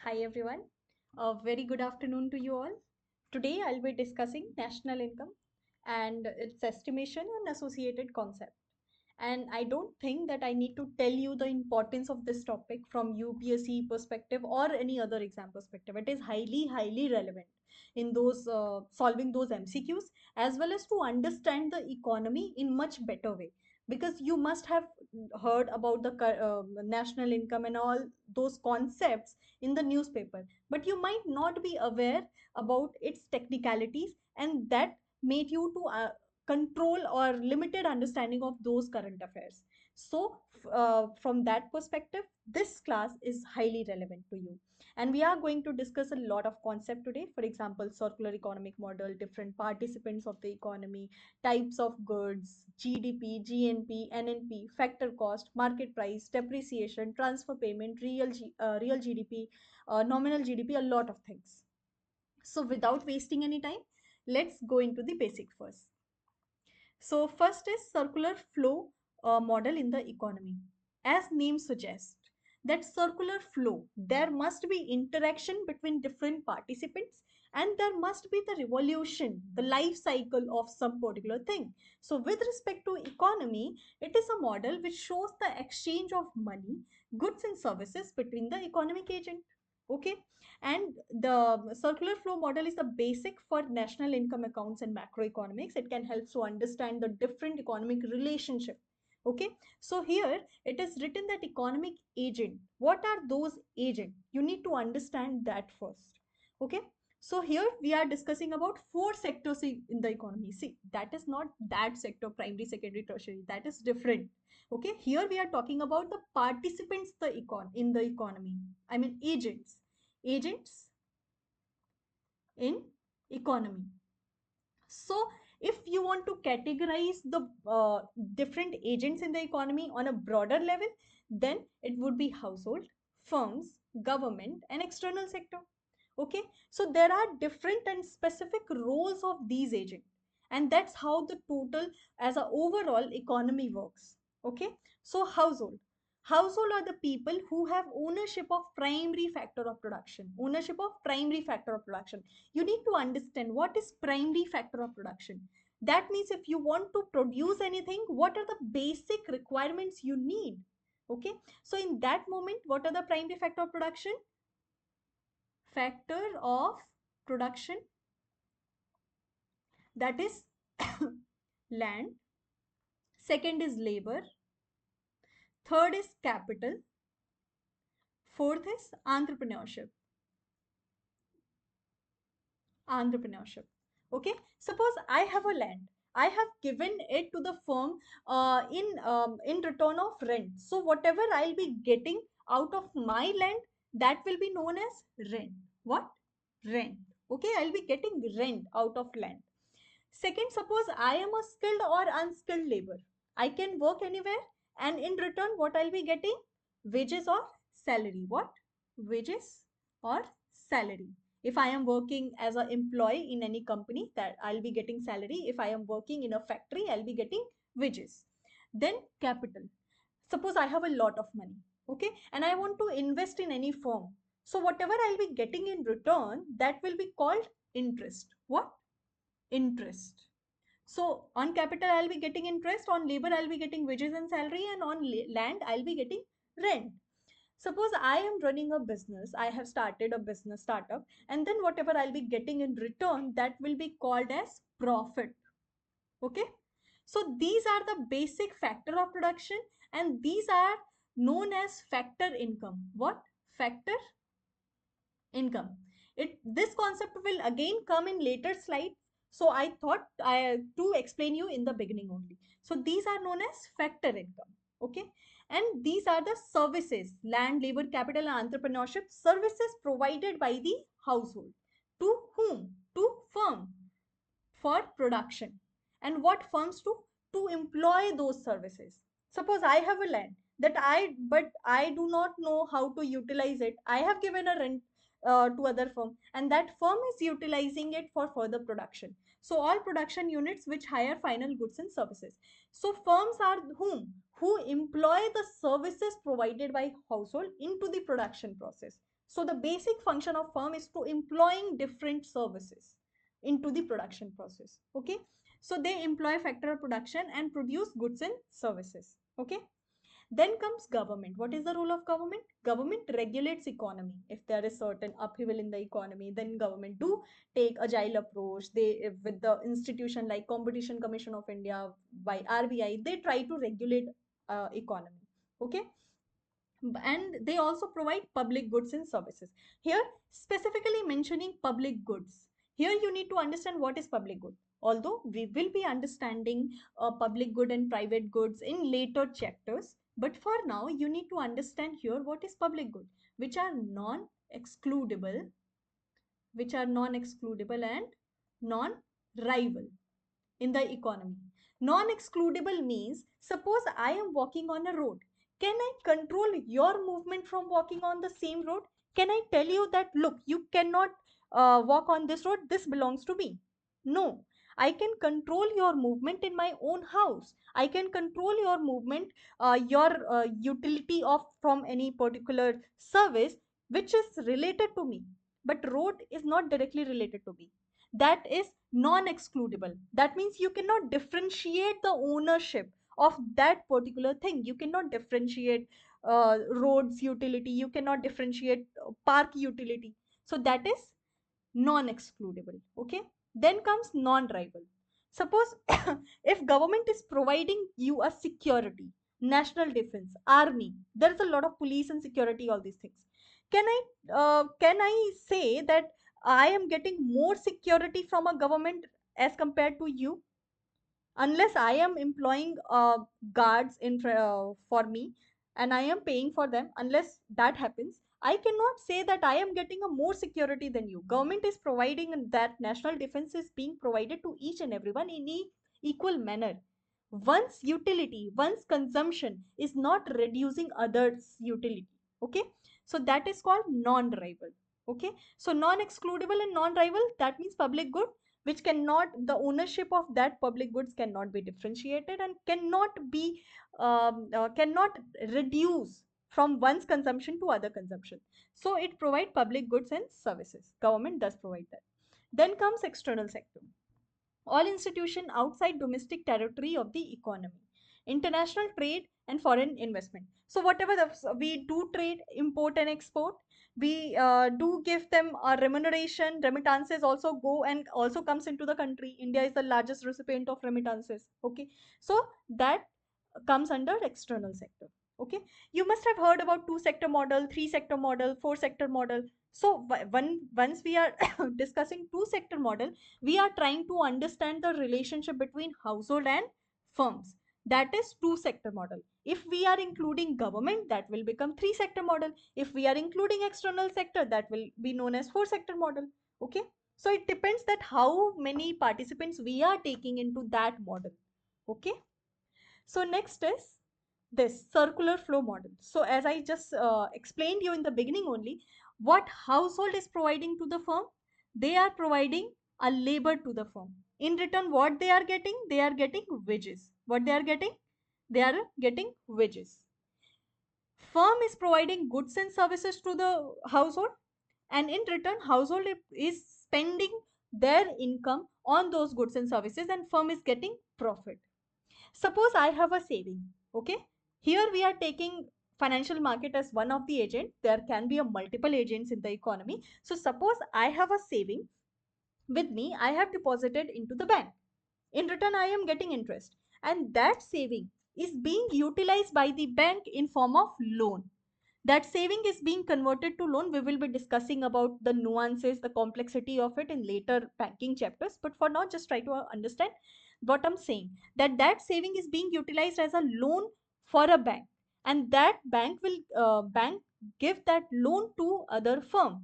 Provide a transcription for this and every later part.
Hi everyone. A very good afternoon to you all. Today I'll be discussing national income and its estimation and associated concept. And I don't think that I need to tell you the importance of this topic from UPSC perspective or any other exam perspective. It is highly relevant in those solving those MCQs as well as to understand the economy in much better way. Because you must have heard about the national income and all those concepts in the newspaper, but you might not be aware about its technicalities, and that made you to control or limited understanding of those current affairs. So from that perspective, this class is highly relevant to you, and we are going to discuss a lot of concept today. For example, circular economic model, different participants of the economy, types of goods, GDP, GNP, NNP, factor cost, market price, depreciation, transfer payment, real GDP, nominal GDP, a lot of things. So without wasting any time, let's go into the basic first. So first is circular flow model in the economy. As name suggests, that circular flow, there must be interaction between different participants, and there must be the revolution, the life cycle of some particular thing. So with respect to economy, it is a model which shows the exchange of money, goods and services between the economic agent. Okay, and the circular flow model is the basic for national income accounts and macroeconomics. It can help to understand the different economic relationship. Okay, so here it is written that economic agent, what are those agent? You need to understand that first. Okay, so here we are discussing about four sectors in the economy. See, that is not that sector, primary, secondary, tertiary, that is different. Okay, here we are talking about the participants in the economy, I mean agents in economy. So if you want to categorize the different agents in the economy on a broader level, then it would be household, firms, government, and external sector. Okay, so there are different and specific roles of these agents, and that's how the total as a overall economy works. Okay, so household are the people who have ownership of primary factor of production. Ownership of primary factor of production, you need to understand what is primary factor of production. That means if you want to produce anything, what are the basic requirements you need? Okay, so in that moment, what are the primary factor of production? Factor of production, that is land. Second is labor. Third is capital. Fourth is entrepreneurship. Okay, suppose I have a land, I have given it to the firm in return of rent. So whatever I'll be getting out of my land, that will be known as rent. What? Rent. Okay, I'll be getting rent out of land. Second, suppose I am a skilled or unskilled labor, I can work anywhere, and in return what I'll be getting? Wages or salary. What? Wages or salary. If I am working as an employee in any company, that I'll be getting salary. If I am working in a factory, I'll be getting wages. Then capital. Suppose I have a lot of money, okay, and I want to invest in any firm. So whatever I'll be getting in return, that will be called interest. What? Interest. So on capital, I'll be getting interest. On labor, I'll be getting wages and salary. And on land, I'll be getting rent. Suppose I am running a business, I have started a business startup, and then whatever I'll be getting in return, that will be called as profit. Okay. So these are the basic factor of production, and these are known as factor income. What? Factor income. This concept will again come in later slide, so I thought to explain you in the beginning only. So these are known as factor income. Okay, and these are the services: land, labor, capital, and entrepreneurship services provided by the household. To whom? To firm, for production. And what firms do? To employ those services. Suppose I have a land that I do not know how to utilize it. I have given a rent to other firm, and that firm is utilizing it for further production. So all production units which hire final goods and services. So firms are whom? Who employ the services provided by household into the production process. So the basic function of firm is to employing different services into the production process. Okay, so they employ factor production and produce goods and services. Okay, then comes government. What is the role of government? Government regulates economy. If there is certain upheaval in the economy, then government do take agile approach. They, with the institution like Competition Commission of India by RBI, they try to regulate economy. Okay, and they also provide public goods and services. Here, specifically mentioning public goods. Here you need to understand what is public good. Although we will be understanding public good and private goods in later chapters, but for now you need to understand here what is public good, which are non-excludable, and non-rival in the economy. Non-excludable means, suppose I am walking on a road. Can I control your movement from walking on the same road? Can I tell you that, look, you cannot walk on this road, this belongs to me? No. I can control your movement in my own house. I can control your movement, your utility of from any particular service which is related to me. But road is not directly related to me. That is non-excludable. That means you cannot differentiate the ownership of that particular thing. You cannot differentiate roads utility. You cannot differentiate park utility. So that is non-excludable. Okay, then comes non-rival. Suppose if government is providing you a security, national defense, army, there is a lot of police and security, all these things. Can I say that I am getting more security from a government as compared to you? Unless I am employing guards for me and I am paying for them, unless that happens, I cannot say that I am getting a more security than you. Government is providing that national defense is being provided to each and everyone in equal manner. One's utility, one's consumption is not reducing others' utility. Okay, so that is called non-rival. Okay, so non-excludable and non-rival, that means public good which cannot, the ownership of that public goods cannot be differentiated and cannot reduce from one's consumption to other consumption. So it provides public goods and services. Government does provide that. Then comes external sector. All institution outside domestic territory of the economy, international trade and foreign investment. So whatever we do trade, import and export, we do give them a remuneration. Remittances also go and also comes into the country. India is the largest recipient of remittances. Okay, so that comes under external sector. Okay, you must have heard about two sector model, three sector model, four sector model. So once we are discussing two sector model, we are trying to understand the relationship between household and firms. That is two sector model. If we are including government, that will become three sector model. If we are including external sector, that will be known as four sector model. Okay, so it depends that how many participants we are taking into that model. Okay, so next is this circular flow model. So as I just explained you in the beginning only, what household is providing to the firm, they are providing a labor to the firm. In return, what they are getting? They are getting wages. What they are getting? They are getting wages. Firm is providing goods and services to the household, and in return, household is spending their income on those goods and services, and firm is getting profit. Suppose I have a saving. Okay, here we are taking financial market as one of the agent. There can be a multiple agents in the economy. So suppose I have a saving with me, I have deposited into the bank. In return, I am getting interest, and that saving is being utilized by the bank in form of loan. That saving is being converted to loan. We will be discussing about the nuances, the complexity of it in later banking chapters, but for now just try to understand what I'm saying, that that saving is being utilized as a loan for a bank, and that bank give that loan to other firm.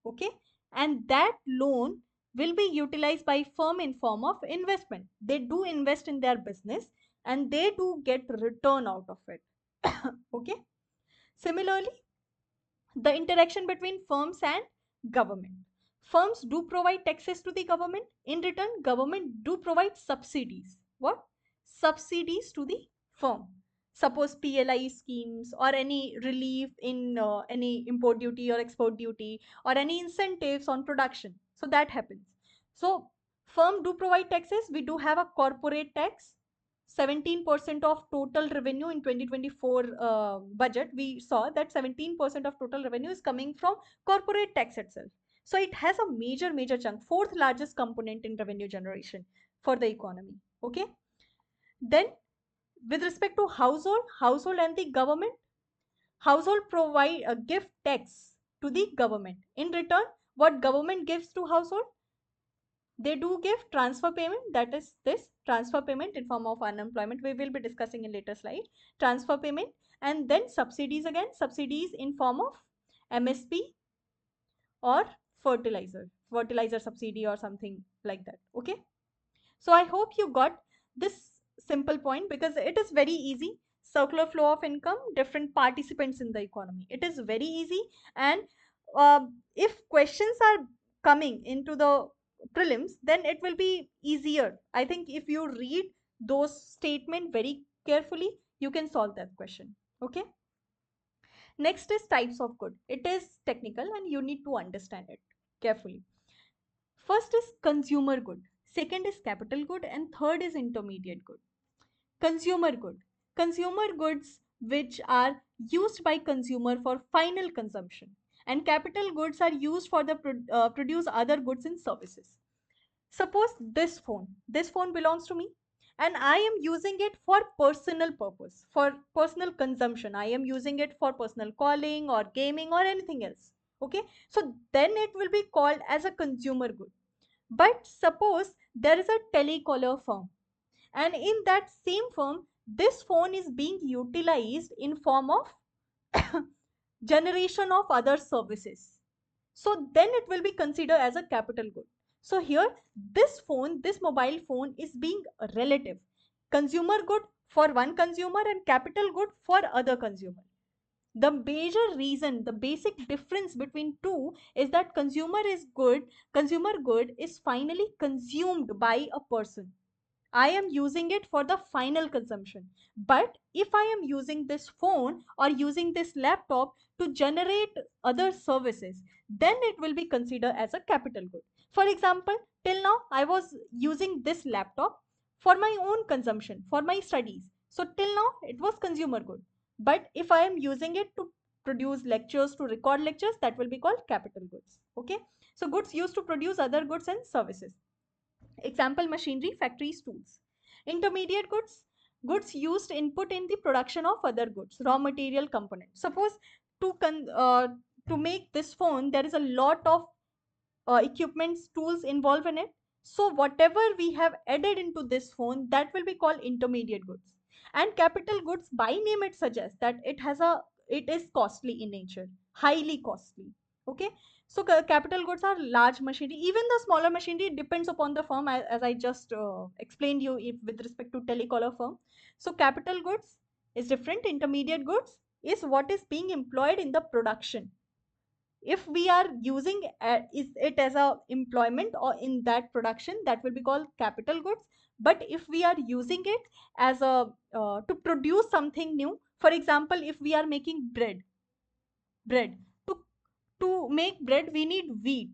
Okay, and that loan will be utilized by firm in form of investment. They do invest in their business and they do get return out of it. Okay, similarly, the interaction between firms and government. Firms do provide taxes to the government. In return, government do provide subsidies. What? Subsidies to the firm. suppose PLI schemes or any relief in any import duty or export duty or any incentives on production. So that happens. So firm do provide taxes. We do have a corporate tax. 17% of total revenue in 2024 budget, we saw that 17% of total revenue is coming from corporate tax itself. So it has a major chunk, fourth largest component in revenue generation for the economy. Okay. Then with respect to household and the government, household provide a gift tax to the government. In return, what government gives to household? They do give transfer payment, that is this transfer payment in form of unemployment, we will be discussing in later slide, transfer payment, and then subsidies, again subsidies in form of MSP or fertilizer subsidy or something like that. Okay. So I hope you got this simple point, because it is very easy. Circular flow of income, different participants in the economy. It is very easy. And if questions are coming into the prelims, then it will be easier. I think if you read those statements very carefully, you can solve that question. Okay. Next is types of good. It is technical and you need to understand it carefully. First is consumer good, second is capital good, and third is intermediate good. Consumer good. Consumer goods which are used by consumer for final consumption, and capital goods are used for the produce other goods and services. Suppose this phone belongs to me and I am using it for personal purpose, for personal consumption. I am using it for personal calling or gaming or anything else. Okay, so then it will be called as a consumer good. But suppose there is a telecaller firm, and in that same firm, this phone is being utilized in form of generation of other services. So then it will be considered as a capital good. So here, this mobile phone is being relative. Consumer good for one consumer and capital good for other consumer. The major reason, the basic difference between two is that consumer good is finally consumed by a person. I am using it for the final consumption. But if I am using this phone or using this laptop to generate other services, then it will be considered as a capital good. For example, till now I was using this laptop for my own consumption, for my studies. So till now it was consumer good. But if I am using it to produce lectures, to record lectures, that will be called capital goods. Okay. So goods used to produce other goods and services. Example, machinery, factories, tools. Intermediate goods, goods used input in the production of other goods, raw material components. Suppose to make this phone, there is a lot of equipments, tools involved in it. So whatever we have added into this phone, that will be called intermediate goods. And capital goods, by name it suggests that it is costly in nature, highly costly. Okay. So capital goods are large machinery. Even the smaller machinery depends upon the firm, as I just explained you if, with respect to telecaller firm. So capital goods is different. Intermediate goods is what is being employed in the production. If we are using is it as a employment or in that production, that will be called capital goods. But if we are using it as a to produce something new, for example, if we are making bread to make bread we need wheat,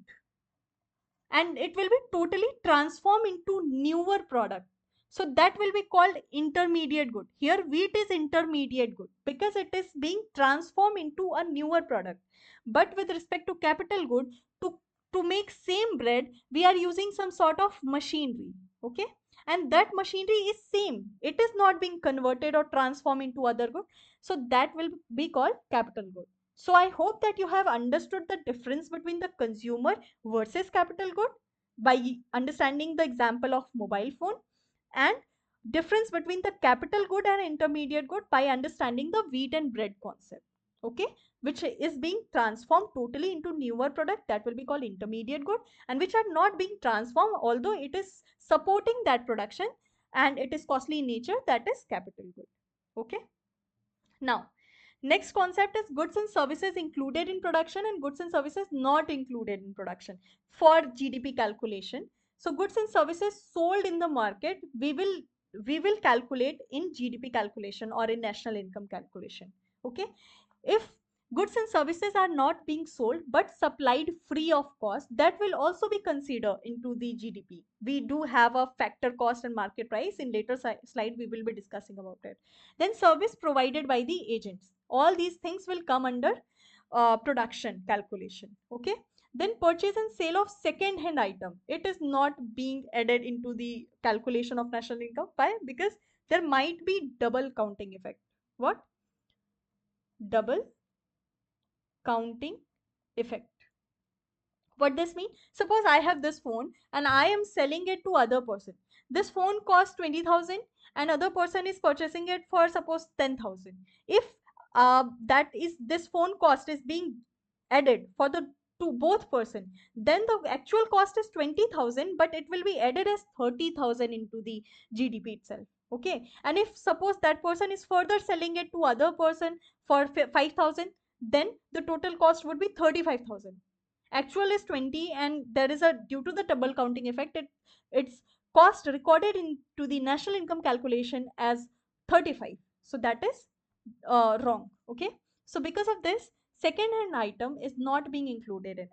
and it will be totally transformed into newer product. So that will be called intermediate good. Here wheat is intermediate good because it is being transformed into a newer product. But with respect to capital good, to make same bread we are using some sort of machinery. Okay. And that machinery is same, it is not being converted or transformed into other good. So that will be called capital good. So I hope that you have understood the difference between the consumer versus capital good by understanding the example of mobile phone, and difference between the capital good and intermediate good by understanding the wheat and bread concept. Okay. Which is being transformed totally into newer product, that will be called intermediate good, and which are not being transformed although it is supporting that production and it is costly in nature, that is capital good. Okay. Now, next concept is goods and services included in production and goods and services not included in production for GDP calculation. So goods and services sold in the market, we will we will calculate in GDP calculation or in national income calculation. Okay, if goods and services are not being sold but supplied free of cost, that will also be considered into the GDP. We do have a factor cost and market price. In later slide we will be discussing about it. Then service provided by the agents, all these things will come under production calculation. Okay, then purchase and sale of second hand item, it is not being added into the calculation of national income. Why? Because there might be double counting effect. What? Double counting effect. What this mean? Suppose I have this phone and I am selling it to other person. This phone costs 20,000 and other person is purchasing it for suppose 10,000. If that is this phone cost is being added for the to both person, then the actual cost is 20,000 but it will be added as 30,000 into the GDP itself. Okay, and if suppose that person is further selling it to other person for 5,000, then the total cost would be 35,000. Actual is 20 and there is a due to the double counting effect, its cost recorded into the national income calculation as 35. So that is wrong. Okay, so because of this, second hand item is not being included in it.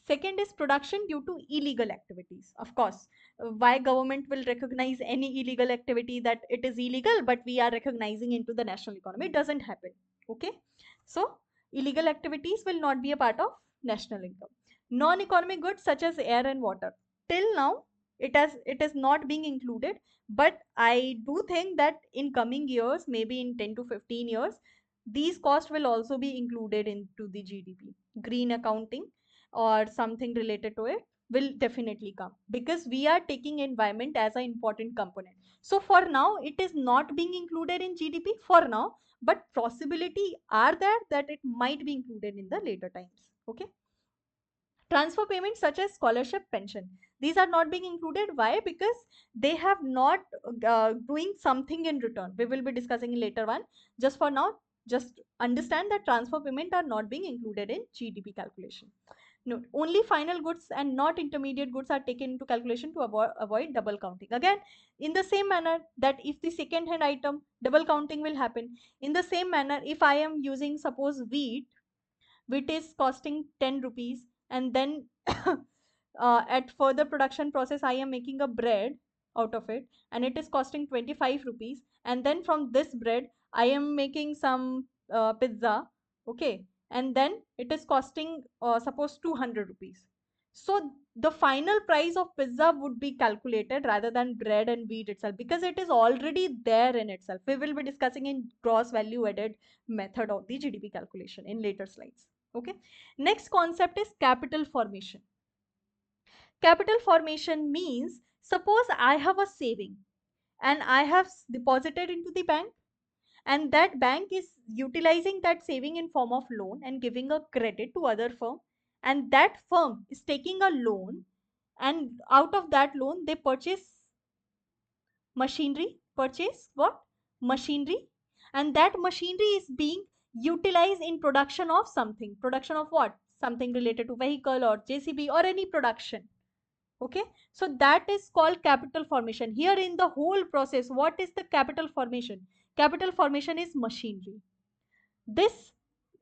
Second is production due to illegal activities. Of course, why government will recognize any illegal activity that it is illegal, but we are recognizing into the national economy? It doesn't happen. Okay, so illegal activities will not be a part of national income. Non-economic goods such as air and water. Till now, it is not being included, but I do think that in coming years, maybe in 10 to 15 years, these costs will also be included into the GDP. Green accounting or something related to it will definitely come because we are taking environment as an important component. So for now it is not being included in GDP for now, but possibility are there that it might be included in the later times. Okay, transfer payments such as scholarship, pension, these are not being included. Why? Because they have not doing something in return. We will be discussing in later one. Just for now, just understand that transfer payment are not being included in GDP calculation. No, only final goods and not intermediate goods are taken into calculation to avoid double counting. Again, in the same manner that if the second hand item, double counting will happen. In the same manner, if I am using suppose wheat is costing 10 rupees and then at further production process I am making a bread out of it and it is costing 25 rupees, and then from this bread I am making some pizza. Okay, and then it is costing suppose 200 rupees. So the final price of pizza would be calculated rather than bread and wheat itself, because it is already there in itself. We will be discussing in gross value added method of the GDP calculation in later slides. Okay, next concept is capital formation. Capital formation means suppose I have a saving and I have deposited into the bank, and that bank is utilizing that saving in form of loan and giving a credit to other firm, and that firm is taking a loan, and out of that loan they purchase what? Machinery, and that machinery is being utilized in production of something. Production of what? Something related to vehicle or JCB or any production. Okay, so that is called capital formation. Here in the whole process, what is the capital formation? Capital formation is machinery. This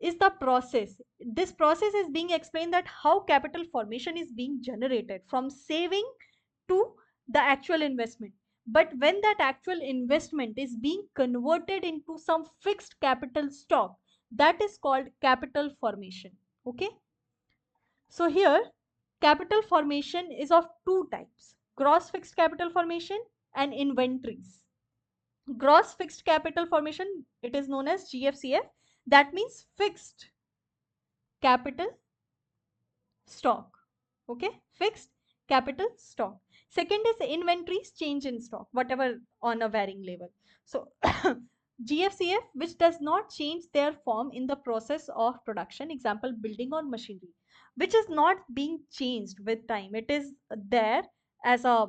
is the process. This process is being explained that how capital formation is being generated from saving to the actual investment. But when that actual investment is being converted into some fixed capital stock, that is called capital formation. Okay, so here capital formation is of two types: gross fixed capital formation and inventories. Gross fixed capital formation, it is known as GFCF. That means fixed capital stock. Okay, fixed capital stock. Second is inventories, change in stock, whatever on a varying level. So GFCF, which does not change their form in the process of production, example building or machinery, which is not being changed with time. It is there as a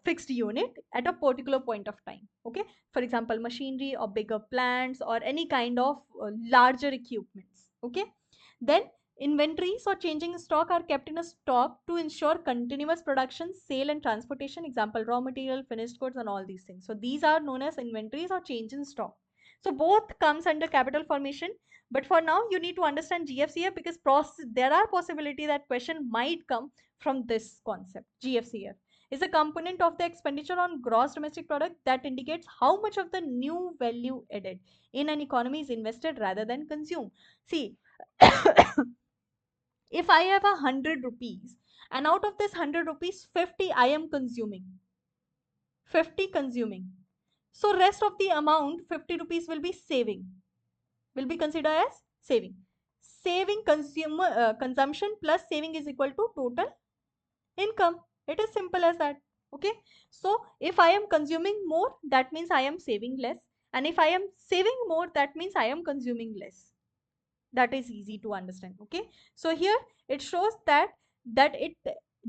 fixed unit at a particular point of time. Okay, for example machinery or bigger plants or any kind of larger equipments. Okay, then Inventories or changing stock are kept in a stock to ensure continuous production, sale, and transportation. Example, raw material, finished goods, and all these things. So these are known as inventories or change in stock. So both comes under capital formation. But for now, you need to understand GFCF because there are possibility that question might come from this concept. GFCF is a component of the expenditure on gross domestic product that indicates how much of the new value added in an economy is invested rather than consumed. See, if I have 100 rupees and out of this 100 rupees, 50 I am consuming, 50 consuming. So rest of the amount, 50 rupees will be saving, will be considered as saving. Saving consumption plus saving is equal to total income. It is simple as that. Okay. So if I am consuming more, that means I am saving less. And if I am saving more, that means I am consuming less. That is easy to understand. Okay. So here it shows that it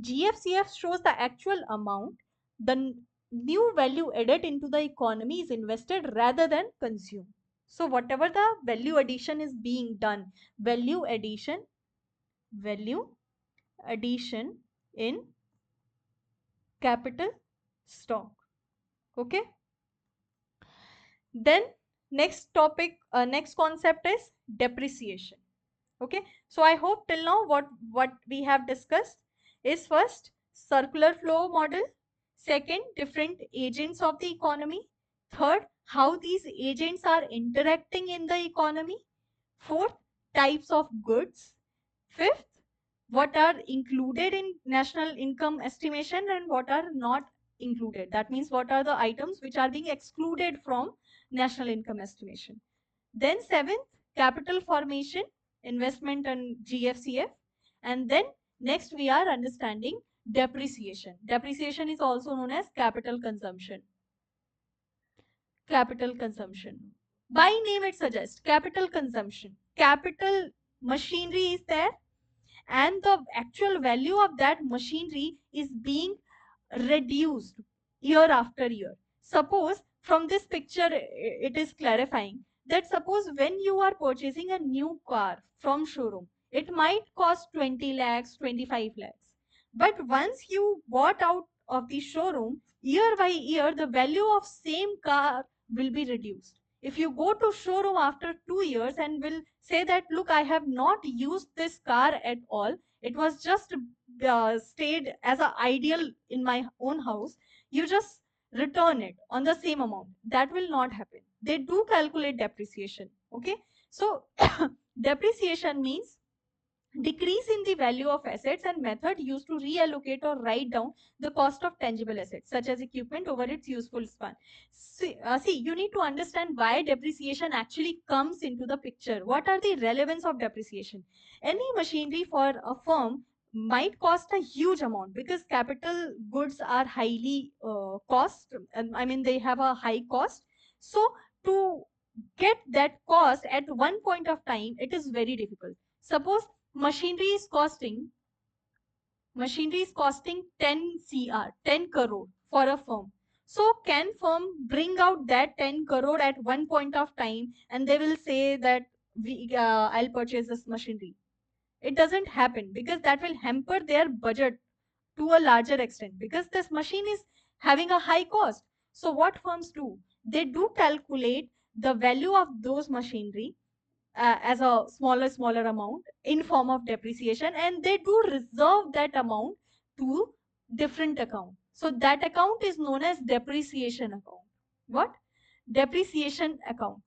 GFCF shows the actual amount the new value added into the economy is invested rather than consumed. So whatever the value addition is being done, value addition in capital stock. Okay. Then next concept is depreciation. Okay. So I hope till now what we have discussed is first circular flow model, second different agents of the economy, third how these agents are interacting in the economy, fourth types of goods, fifth what are included in national income estimation and what are not included. That means what are the items which are being excluded from national income estimation. Then seventh, capital formation, investment and GFCF. And then next we are understanding depreciation. Depreciation is also known as capital consumption. Capital consumption. By name it suggests capital consumption. Capital machinery is there and the actual value of that machinery is being reduced year after year. Suppose from this picture it is clarifying that suppose when you are purchasing a new car from showroom, it might cost 20 lakhs, 25 lakhs. But once you bought out of the showroom, year by year, the value of same car will be reduced. If you go to showroom after 2 years and will say that, look, I have not used this car at all. It was just stayed as an ideal in my own house. You just return it on the same amount. That will not happen. They do calculate depreciation. Okay. So depreciation means decrease in the value of assets and method used to reallocate or write down the cost of tangible assets such as equipment over its useful span. See, you need to understand why depreciation actually comes into the picture. What are the relevance of depreciation? Any machinery for a firm might cost a huge amount because capital goods are highly cost. I mean, they have a high cost. So to get that cost at one point of time, it is very difficult. Suppose machinery is costing 10 cr 10 crore for a firm. So can firm bring out that 10 crore at one point of time and they will say that I'll purchase this machinery? It doesn't happen because that will hamper their budget to a larger extent because this machine is having a high cost. So what firms do? They do calculate the value of those machinery as a smaller amount in form of depreciation and they do reserve that amount to different account. So that account is known as depreciation account. What? Depreciation account.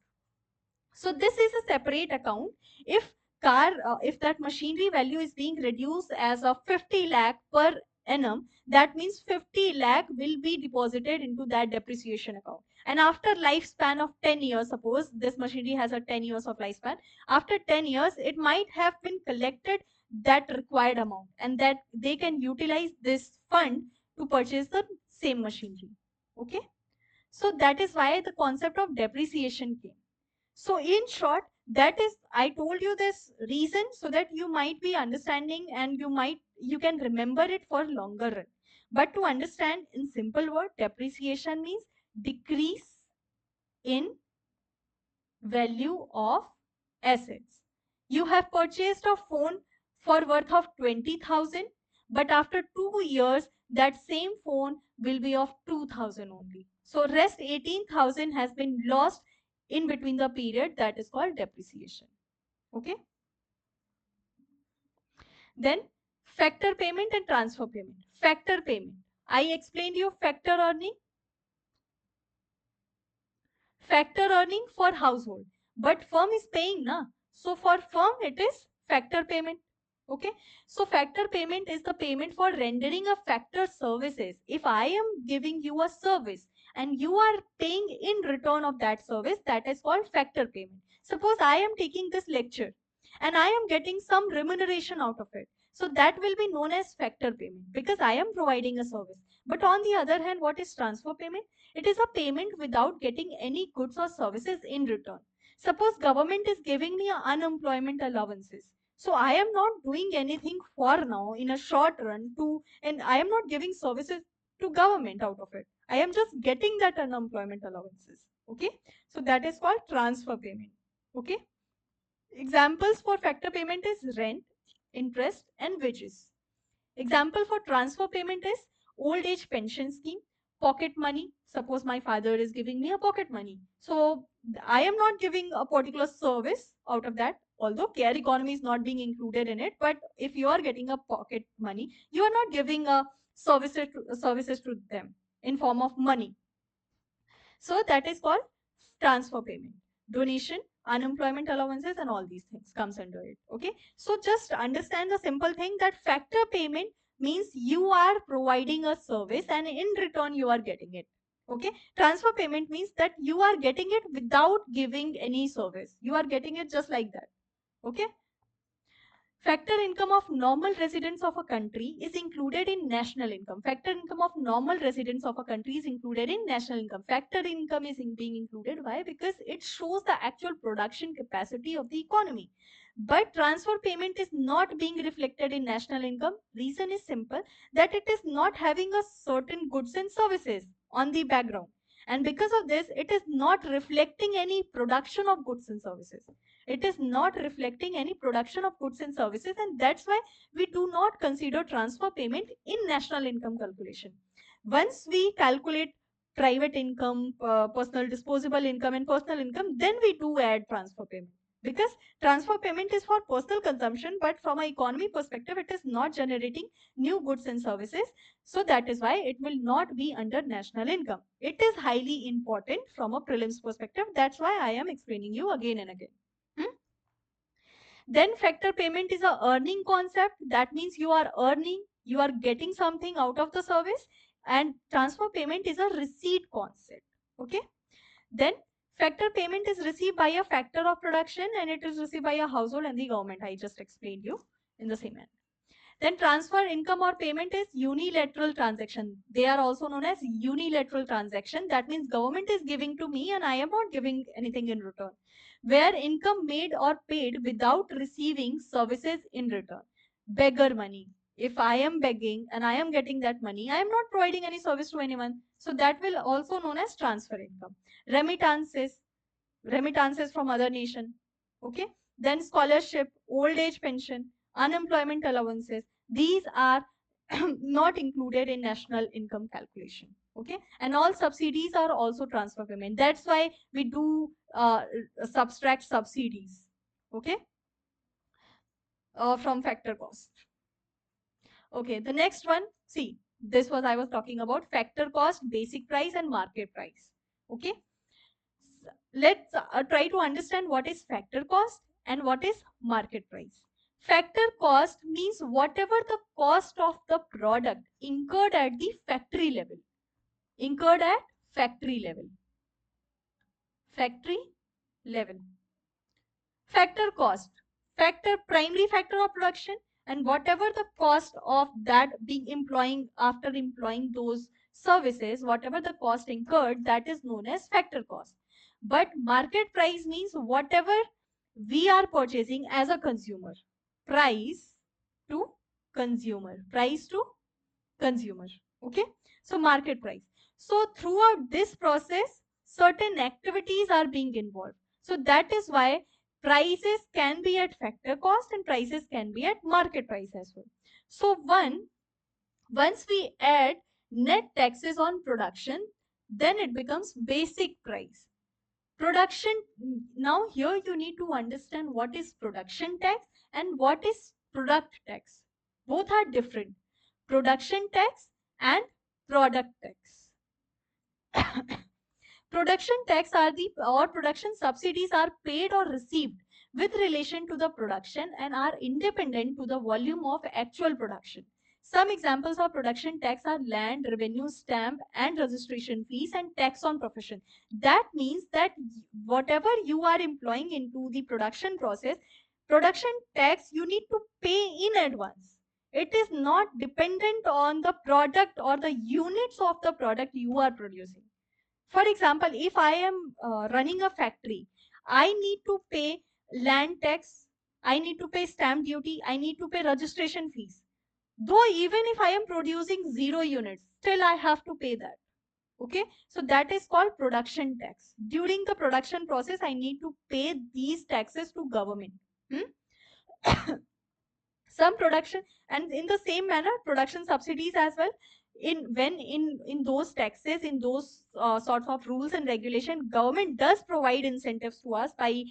So this is a separate account. If that machinery value is being reduced as of 50 lakh per annum, that means 50 lakh will be deposited into that depreciation account. And after lifespan of 10 years, suppose this machinery has a 10 years of lifespan, after 10 years, it might have been collected that required amount and that they can utilize this fund to purchase the same machinery. Okay. So that is why the concept of depreciation came. So in short, that is, I told you this reason so that you might be understanding and you can remember it for longer run. But to understand in simple word, depreciation means decrease in value of assets. You have purchased a phone for worth of 20,000, but after 2 years, that same phone will be of 2,000 only. So rest 18,000 has been lost in between the period, that is called depreciation. Okay. Then factor payment and transfer payment. Factor payment. I explained you factor earning. Factor earning for household, but firm is paying na. So for firm it is factor payment. Okay, so factor payment is the payment for rendering a factor services. If I am giving you a service and you are paying in return of that service, that is called factor payment. Suppose I am taking this lecture and I am getting some remuneration out of it, so that will be known as factor payment because I am providing a service. But on the other hand, what is transfer payment? It is a payment without getting any goods or services in return. Suppose government is giving me unemployment allowances. So I am not doing anything for now in a short run to, and I am not giving services to government out of it. I am just getting that unemployment allowances. Okay. So that is called transfer payment. Okay. Examples for factor payment is rent, interest and wages. Example for transfer payment is old age pension scheme, pocket money. Suppose my father is giving me a pocket money. So I am not giving a particular service out of that, although care economy is not being included in it. But if you are getting a pocket money, you are not giving a services to them in form of money. So that is called transfer payment. Donation, unemployment allowances, and all these things comes under it. Okay. So just understand the simple thing that factor payment means you are providing a service and in return you are getting it. Okay. Transfer payment means that you are getting it without giving any service. You are getting it just like that. Okay. Factor income of normal residents of a country is included in national income. Factor income of normal residents of a country is included in national income. Factor income is being included. Why? Because it shows the actual production capacity of the economy. But transfer payment is not being reflected in national income. Reason is simple, that it is not having a certain goods and services on the background. And because of this, it is not reflecting any production of goods and services. It is not reflecting any production of goods and services, and that's why we do not consider transfer payment in national income calculation. Once we calculate private income, personal disposable income and personal income, then we do add transfer payment, because transfer payment is for personal consumption, but from an economy perspective it is not generating new goods and services. So that is why it will not be under national income. It is highly important from a prelims perspective. That's why I am explaining you again and again. Hmm? Then factor payment is a earning concept. That means you are earning, you are getting something out of the service, and transfer payment is a receipt concept. Okay. Then factor payment is received by a factor of production and it is received by a household and the government. I just explained you in the same manner. Then transfer income or payment is unilateral transaction. They are also known as unilateral transaction. That means government is giving to me and I am not giving anything in return. Where income made or paid without receiving services in return. Beggar money. If I am begging and I am getting that money, I am not providing any service to anyone. So that will also known as transfer income. Remittances. Remittances from other nation. Okay. Then scholarship, old age pension, unemployment allowances. These are not included in national income calculation. Okay. And all subsidies are also transfer payment. That's why we do subtract subsidies. Okay. From factor cost. Okay. The next one, see, this was I was talking about factor cost, basic price and market price. Okay. Let's try to understand what is factor cost and what is market price. Factor cost means whatever the cost of the product incurred at the factory level. Incurred at factory level. Factory level. Factor cost. Factor, primary factor of production, and whatever the cost of that being employing after employing those services, whatever the cost incurred, that is known as factor cost. But market price means whatever we are purchasing as a consumer. Price to consumer. Price to consumer. Okay. So market price. So throughout this process, certain activities are being involved. So that is why prices can be at factor cost and prices can be at market price as well. So once we add net taxes on production, then it becomes basic price. Production, now here you need to understand what is production tax and what is product tax. Both are different. Production tax and product tax. Production tax are the or production subsidies are paid or received with relation to the production and are independent to the volume of actual production. Some examples of production tax are land, revenue, stamp and registration fees and tax on profession. That means that whatever you are employing into the production process, production tax you need to pay in advance. It is not dependent on the product or the units of the product you are producing. For example, if I am running a factory, I need to pay land tax, I need to pay stamp duty, I need to pay registration fees. Though even if I am producing 0 units, still I have to pay that. Okay, so that is called production tax. During the production process, I need to pay these taxes to government. Some production, and in the same manner production subsidies as well. In those taxes, in those sorts of rules and regulation, government does provide incentives to us by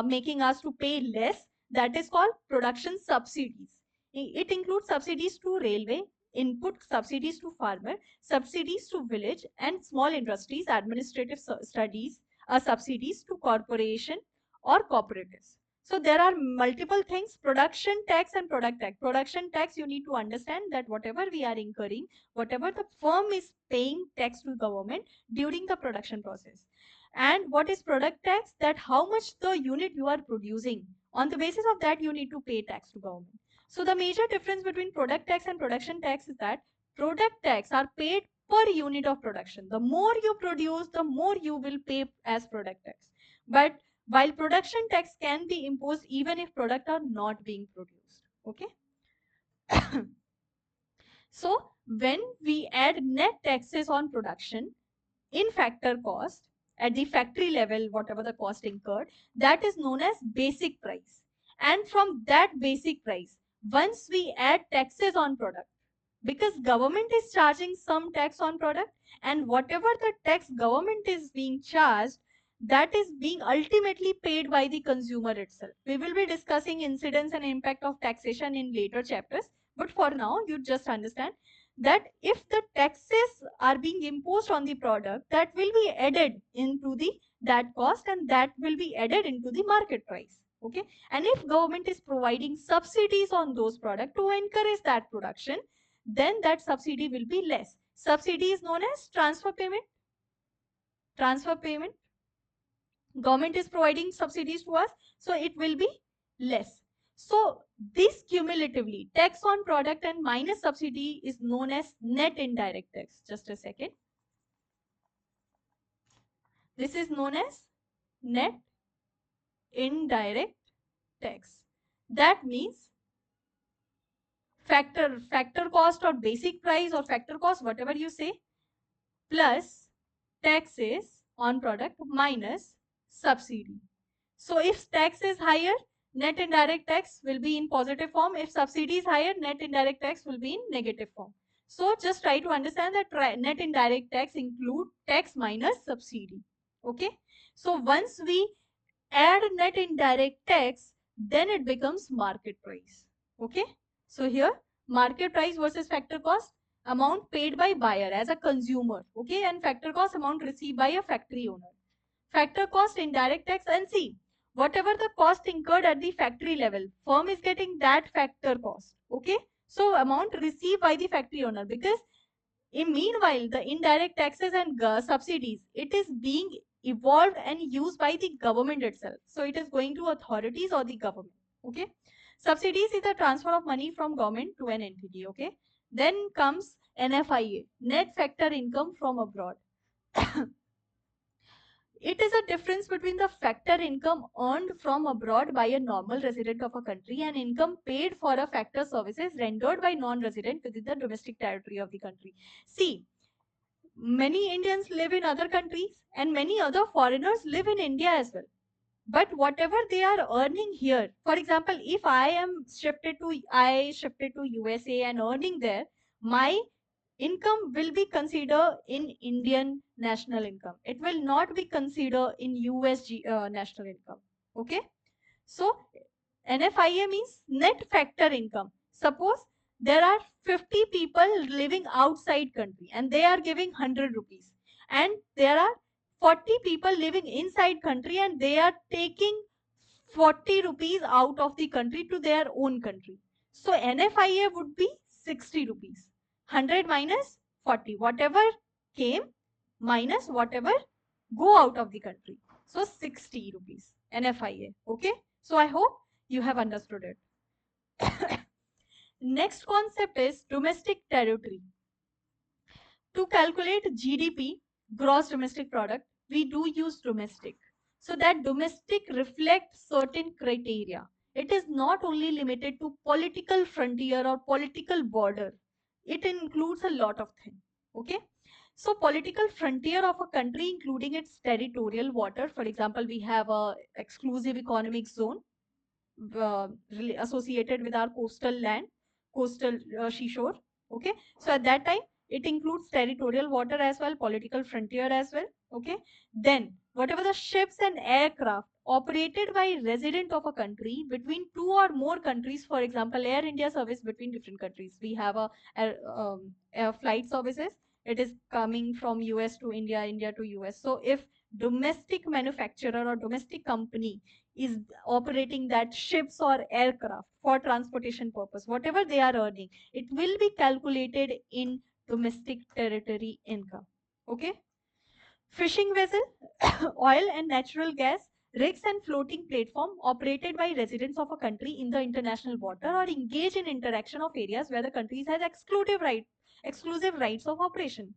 making us to pay less. That is called production subsidies. It includes subsidies to railway, input subsidies to farmer, subsidies to village and small industries, administrative studies, subsidies to corporation or cooperatives. So there are multiple things: production tax and product tax. Production tax, you need to understand that whatever we are incurring, whatever the firm is paying tax to government during the production process. And what is product tax? That how much the unit you are producing. On the basis of that, you need to pay tax to government. So the major difference between product tax and production tax is that product tax are paid per unit of production. The more you produce, the more you will pay as product tax. But while production tax can be imposed even if products are not being produced. Okay. So when we add net taxes on production in factor cost at the factory level, whatever the cost incurred, that is known as basic price. And from that basic price, once we add taxes on product, because government is charging some tax on product, and whatever the tax government is being charged, that is being ultimately paid by the consumer itself. We will be discussing incidence and impact of taxation in later chapters, but for now you just understand that if the taxes are being imposed on the product, that will be added into the that cost and that will be added into the market price. Okay, and if government is providing subsidies on those products to encourage that production, then that subsidy will be less. Subsidy is known as transfer payment. Transfer payment. Government is providing subsidies to us, so it will be less. So this cumulatively, tax on product and minus subsidy is known as net indirect tax. Just a second. This is known as net indirect tax. That means factor cost or basic price or factor cost, whatever you say, plus taxes on product minus subsidy. So if tax is higher, net indirect tax will be in positive form. If subsidy is higher, net indirect tax will be in negative form. So just try to understand that net indirect tax include tax minus subsidy. Okay. So once we add net indirect tax, then it becomes market price. Okay. So here market price versus factor cost, amount paid by buyer as a consumer. Okay. And factor cost, amount received by a factory owner. Factor cost, indirect tax, and see, whatever the cost incurred at the factory level, firm is getting that factor cost. Okay. So amount received by the factory owner, because in meanwhile, the indirect taxes and subsidies, it is being evolved and used by the government itself. So it is going to authorities or the government. Okay. Subsidies is the transfer of money from government to an entity. Okay. Then comes NFIA, net factor income from abroad. It is a difference between the factor income earned from abroad by a normal resident of a country and income paid for a factor services rendered by non-resident within the domestic territory of the country. See, many Indians live in other countries and many other foreigners live in India as well. But whatever they are earning here, for example, if I shifted to USA and earning there, my income will be considered in Indian national income. It will not be considered in USG national income. Okay. So NFIA means net factor income. Suppose there are 50 people living outside country and they are giving 100 rupees, and there are 40 people living inside country and they are taking 40 rupees out of the country to their own country. So NFIA would be 60 rupees. 100 minus 40. Whatever came minus whatever go out of the country. So 60 rupees NFIA. Okay. So I hope you have understood it. Next concept is domestic territory. To calculate GDP, gross domestic product, we do use domestic. So that domestic reflects certain criteria. It is not only limited to political frontier or political border. It includes a lot of things. Okay. So political frontier of a country, including its territorial water. For example, we have a exclusive economic zone associated with our coastal land, coastal seashore. Okay. So at that time, it includes territorial water as well, political frontier as well. Okay. Then whatever the ships and aircraft operated by resident of a country between two or more countries, for example, Air India service between different countries. We have air flight services. It is coming from US to India, India to US. So if domestic manufacturer or domestic company is operating that ships or aircraft for transportation purpose, whatever they are earning, it will be calculated in domestic territory income. Okay. Fishing vessel, oil and natural gas, rigs and floating platform operated by residents of a country in the international water or engage in interaction of areas where the countries has exclusive rights of operation.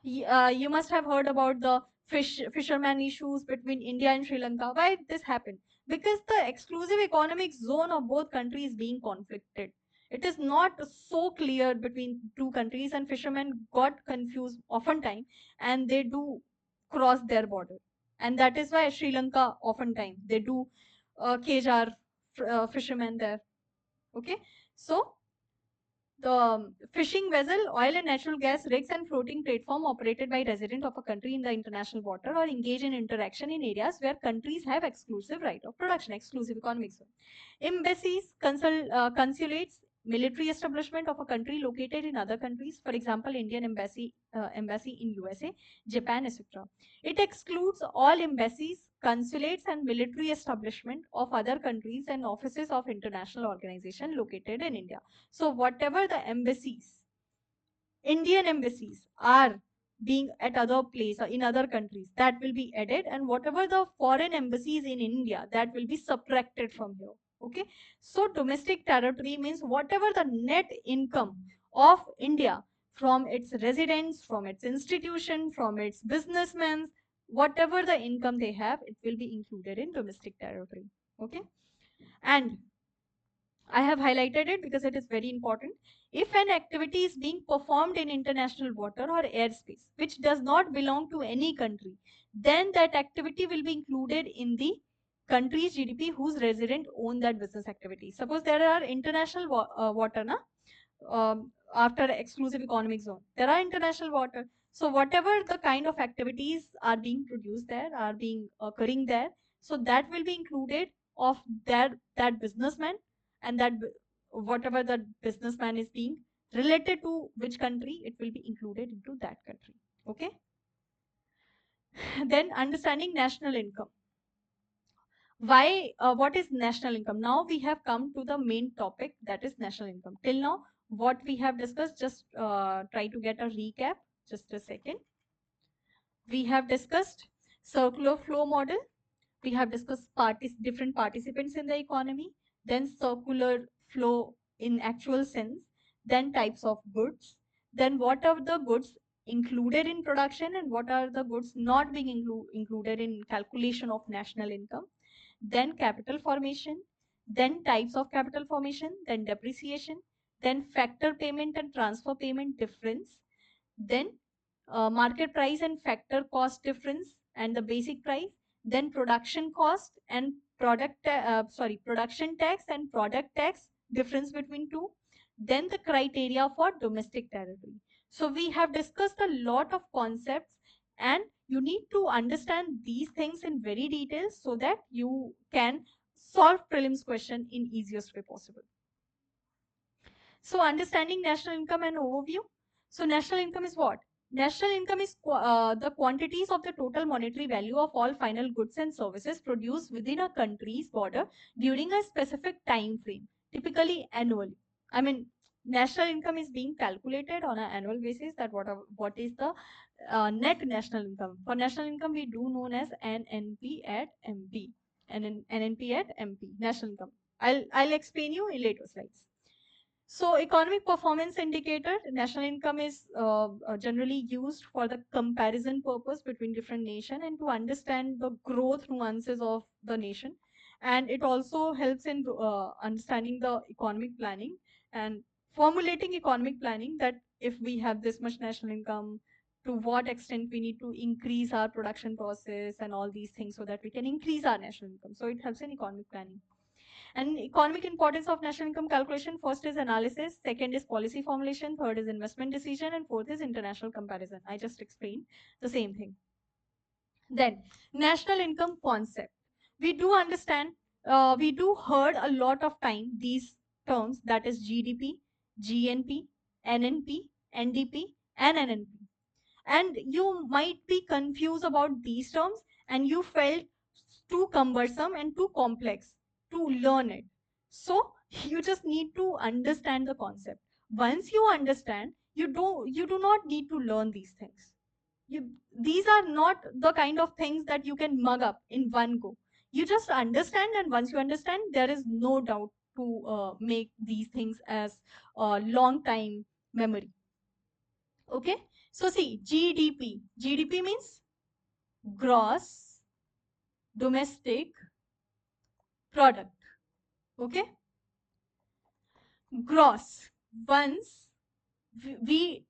You must have heard about the fisherman issues between India and Sri Lanka. Why this happened? Because the exclusive economic zone of both countries being conflicted. It is not so clear between two countries, and fishermen got confused oftentimes, and they do cross their border. And that is why Sri Lanka oftentimes they do cage our fishermen there. Okay, so the fishing vessel, oil and natural gas rigs and floating platform operated by resident of a country in the international water or engage in interaction in areas where countries have exclusive right of production, exclusive economic zone. Embassies, consulates, military establishment of a country located in other countries, for example, Indian embassy in USA, Japan, etc. It excludes all embassies, consulates, and military establishment of other countries and offices of international organization located in India. So whatever the embassies, Indian embassies are being at other place or in other countries, that will be added, and whatever the foreign embassies in India, that will be subtracted from here. Okay. So domestic territory means whatever the net income of India from its residents, from its institution, from its businessmen, whatever the income they have, it will be included in domestic territory. Okay. And I have highlighted it because it is very important. If an activity is being performed in international water or airspace, which does not belong to any country, then that activity will be included in the country's GDP whose resident own that business activity. Suppose there are international water, na? After exclusive economic zone, there are international water. So whatever the kind of activities are being produced there, are being occurring there, so that will be included of that businessman, and that whatever the businessman is being related to which country, it will be included into that country. Okay. Then understanding national income. Why what is national income? Now we have come to the main topic, that is national income. Till now what we have discussed, just try to get a recap. Just a second. We have discussed circular flow model. We have discussed different participants in the economy, then circular flow in actual sense, then types of goods, then what are the goods included in production and what are the goods not being included in calculation of national income, then capital formation, then types of capital formation, then depreciation, then factor payment and transfer payment difference, then market price and factor cost difference and the basic price, then production cost and production tax and product tax, difference between two, then the criteria for domestic territory. So we have discussed a lot of concepts, and you need to understand these things in very detail so that you can solve prelims question in easiest way possible. So understanding national income and overview. So national income is what? National income is the quantities of the total monetary value of all final goods and services produced within a country's border during a specific time frame, typically annually. I mean, national income is being calculated on an annual basis. That what is the net national income? For national income, we do known as NNP at MP. NNP at MP, national income. I'll explain you in later slides. So economic performance indicator, national income is generally used for the comparison purpose between different nation and to understand the growth nuances of the nation. And it also helps in understanding the economic planning and formulating economic planning, that if we have this much national income, to what extent we need to increase our production process and all these things so that we can increase our national income. So it helps in economic planning. And economic importance of national income calculation, first is analysis, second is policy formulation, third is investment decision, and fourth is international comparison. I just explained the same thing. Then national income concept. We do understand, we do heard a lot of time these terms, that is GDP, GNP, NNP, NDP, and NNP. And you might be confused about these terms and you felt too cumbersome and too complex to learn it. So you just need to understand the concept. Once you understand, you do not need to learn these things. These are not the kind of things that you can mug up in one go. You just understand, and once you understand, there is no doubt to make these things as a long time memory. Okay, so see, GDP. GDP means gross domestic product. Okay, gross. Once we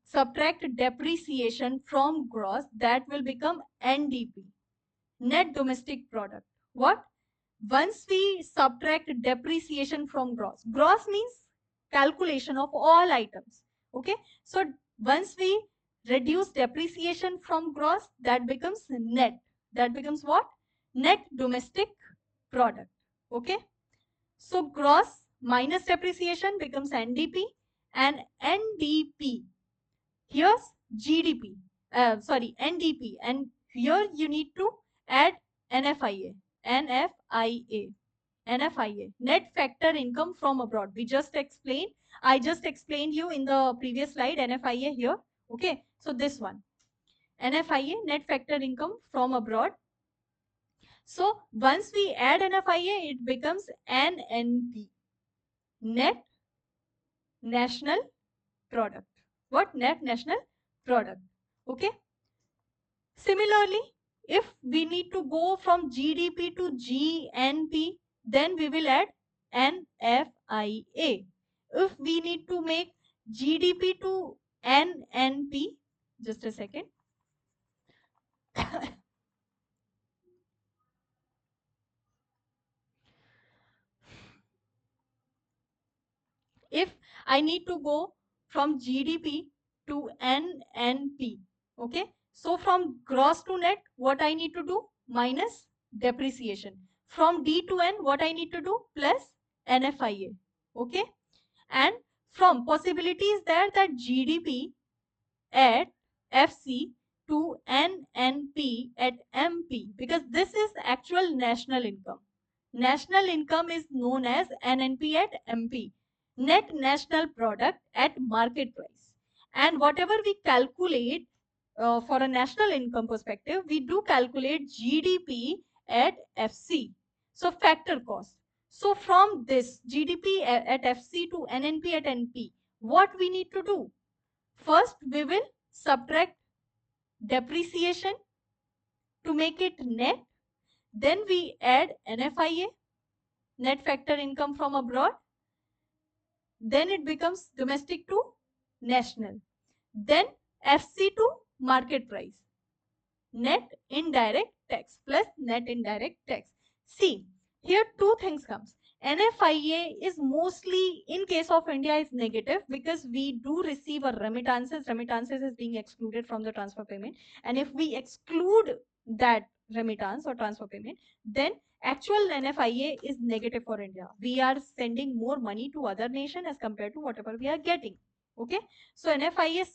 subtract depreciation from gross, that will become NDP, net domestic product. What? Once we subtract depreciation from gross, gross means calculation of all items. Okay, so once we reduce depreciation from gross, that becomes net. That becomes what? Net domestic product. Okay, so gross minus depreciation becomes NDP, and NDP, here's GDP, NDP, and here you need to add NFIA, NFIA, NFIA, net factor income from abroad. We just explained, I just explained you in the previous slide, NFIA here. Okay, so this one, NFIA, net factor income from abroad. So once we add NFIA, it becomes NNP, net national product. What? Net national product. Okay. Similarly, if we need to go from GDP to GNP, then we will add NFIA. If we need to make GDP to NNP, just a second. If I need to go from GDP to NNP, okay, so from gross to net, what I need to do? Minus depreciation. From D to N, what I need to do? Plus NFIA, okay. And from possibility is there that GDP at FC to NNP at MP, because this is actual national income. National income is known as NNP at MP, net national product at market price. And whatever we calculate for a national income perspective, we do calculate GDP at FC. So factor cost. So from this GDP at FC to NNP at NP, what we need to do? First, we will subtract depreciation to make it net. Then we add NFIA, net factor income from abroad. Then it becomes domestic to national. Then FC to market price. net indirect tax plus net indirect tax. See, here two things comes. NFIA is mostly, in case of India, is negative because we do receive a remittances. Remittances is being excluded from the transfer payment. And if we exclude that remittance or transfer payment, then actual NFIA is negative for India. We are sending more money to other nation as compared to whatever we are getting. Okay. So NFIA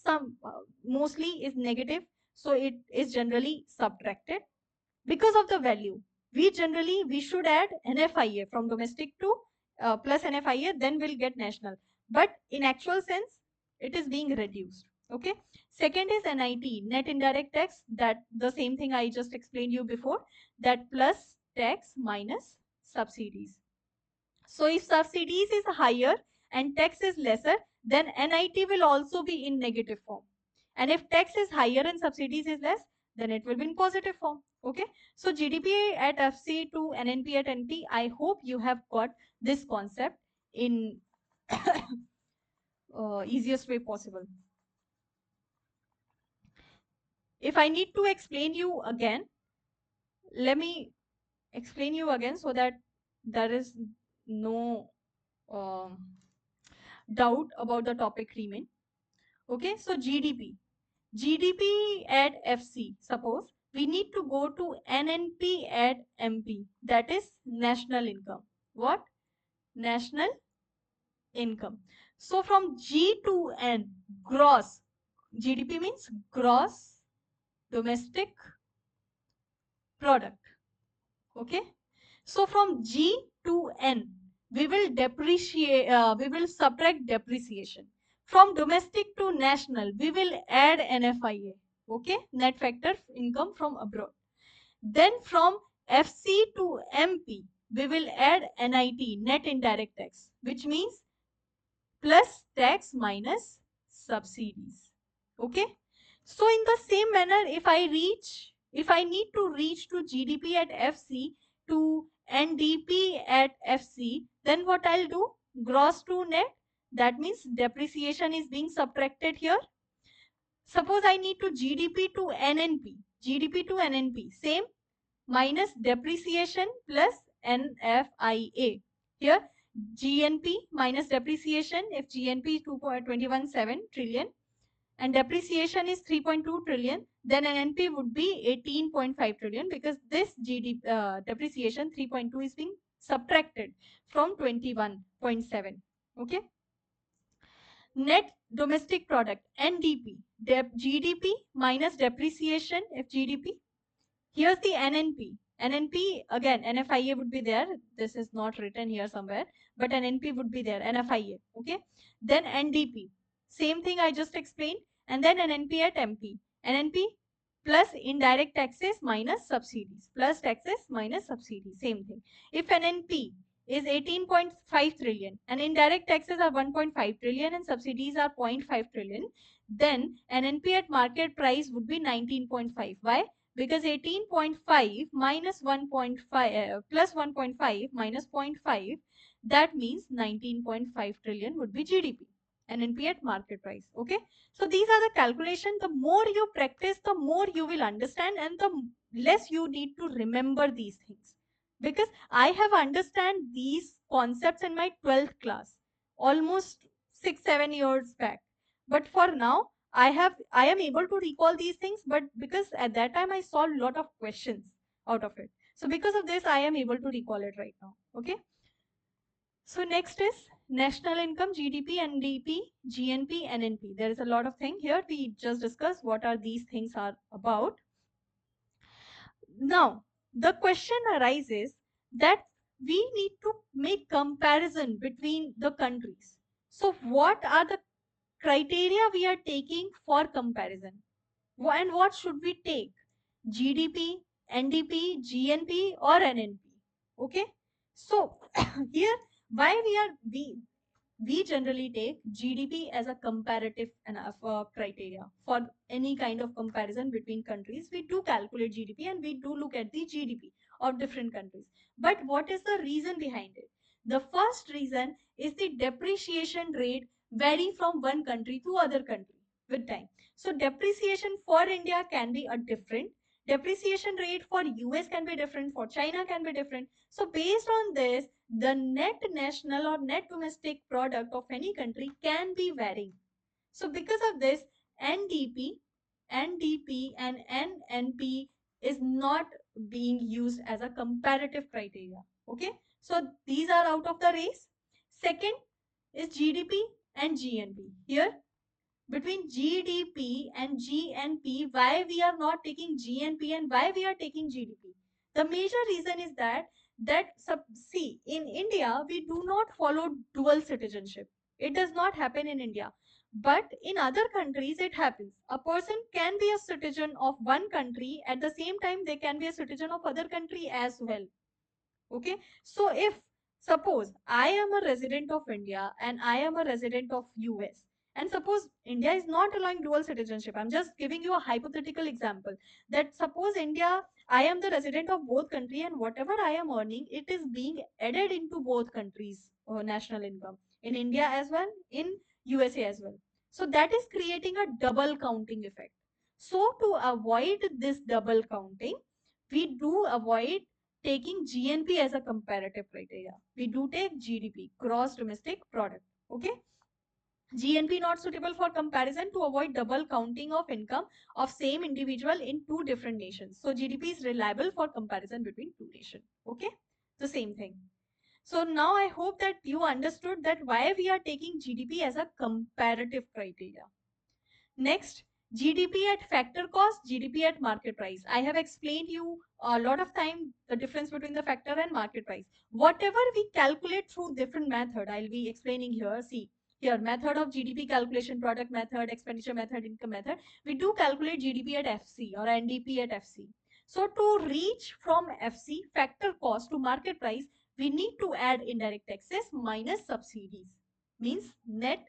mostly is negative. So it is generally subtracted because of the value. We should add NFIA from domestic to plus NFIA, then we'll get national. But in actual sense, it is being reduced. Okay. Second is NIT, net indirect tax. That the same thing I just explained you before. That plus tax minus subsidies. So if subsidies is higher and tax is lesser, then NIT will also be in negative form. And if tax is higher and subsidies is less, then it will be in positive form. Okay. So GDP at FC to NNP at NP, I hope you have got this concept in easiest way possible. If I need to explain you again, let me explain you again so that there is no doubt about the topic remain. Okay, so GDP at FC, suppose we need to go to NNP at MP, that is national income. What? National income. So from G to N, gross, GDP means gross domestic product. Okay. So from G to N, we will subtract depreciation. From domestic to national, we will add NFIA. Okay, net factor income from abroad. Then from FC to MP, we will add NIT, net indirect tax, which means plus tax minus subsidies. Okay. So in the same manner, if I need to reach to GDP at FC to NDP at FC, then what I'll do? Gross to net. That means depreciation is being subtracted here. Suppose I need to GDP to NNP. GDP to NNP. Same minus depreciation plus NFIA. Here GNP minus depreciation, if GNP is 2.217 trillion and depreciation is 3.2 trillion, then NNP would be 18.5 trillion because this depreciation 3.2 is being subtracted from 21.7. Okay. Net domestic product, NDP, GDP minus depreciation, if GDP. Here's the NNP. NNP, again, NFIA would be there. This is not written here somewhere, but NNP would be there, NFIA. Okay. Then NDP. Same thing I just explained. And then NNP at MP. NNP plus indirect taxes minus subsidies. Plus taxes minus subsidies. Same thing. If NNP is 18.5 trillion and indirect taxes are 1.5 trillion and subsidies are 0.5 trillion, then NNP at market price would be 19.5. Why? Because 18.5 minus 1.5 plus 1.5 minus 0.5, that means 19.5 trillion would be GDP. NNP at market price. Okay. So these are the calculations. The more you practice, the more you will understand and the less you need to remember these things. Because I have understand these concepts in my 12th class, almost 6-7 years back. But for now, I am able to recall these things, but because at that time I saw a lot of questions out of it. So because of this, I am able to recall it right now. Okay. So next is national income, GDP, NDP, GNP, NNP. There is a lot of thing here. We just discussed what are these things are about. Now, the question arises that we need to make comparison between the countries. So what are the criteria we are taking for comparison? And what should we take? GDP, NDP, GNP or NNP? Okay. So here why we generally take GDP as a comparative criteria for any kind of comparison between countries. We do calculate GDP and we do look at the GDP of different countries. But what is the reason behind it? The first reason is the depreciation rate vary from one country to other country with time. So depreciation for India can be a different. Depreciation rate for US can be different, for China can be different. So based on this, the net national or net domestic product of any country can be varying. So because of this, NDP, NDP and NNP is not being used as a comparative criteria. Okay, so these are out of the race. Second is GDP and GNP. Here between GDP and GNP, why we are not taking GNP and why we are taking GDP? The major reason is see, in India we do not follow dual citizenship. It does not happen in India, but in other countries it happens. A person can be a citizen of one country, at the same time they can be a citizen of other country as well. Okay, so if suppose I am a resident of India and I am a resident of US, and suppose India is not allowing dual citizenship, I'm just giving you a hypothetical example, that suppose India, I am the resident of both country and whatever I am earning, it is being added into both countries national income, in India as well, in USA as well. So that is creating a double counting effect. So to avoid this double counting, we do avoid taking GNP as a comparative criteria. We do take GDP, gross domestic product. Okay. GNP not suitable for comparison to avoid double counting of income of same individual in two different nations. So GDP is reliable for comparison between two nations. Okay. The same thing. So now I hope that you understood that why we are taking GDP as a comparative criteria. Next, GDP at factor cost, GDP at market price. I have explained you a lot of time the difference between the factor and market price. Whatever we calculate through different method, I'll be explaining here. See, here method of GDP calculation, product method, expenditure method, income method. We do calculate GDP at FC or NDP at FC. So to reach from FC factor cost to market price, we need to add indirect taxes minus subsidies. Means net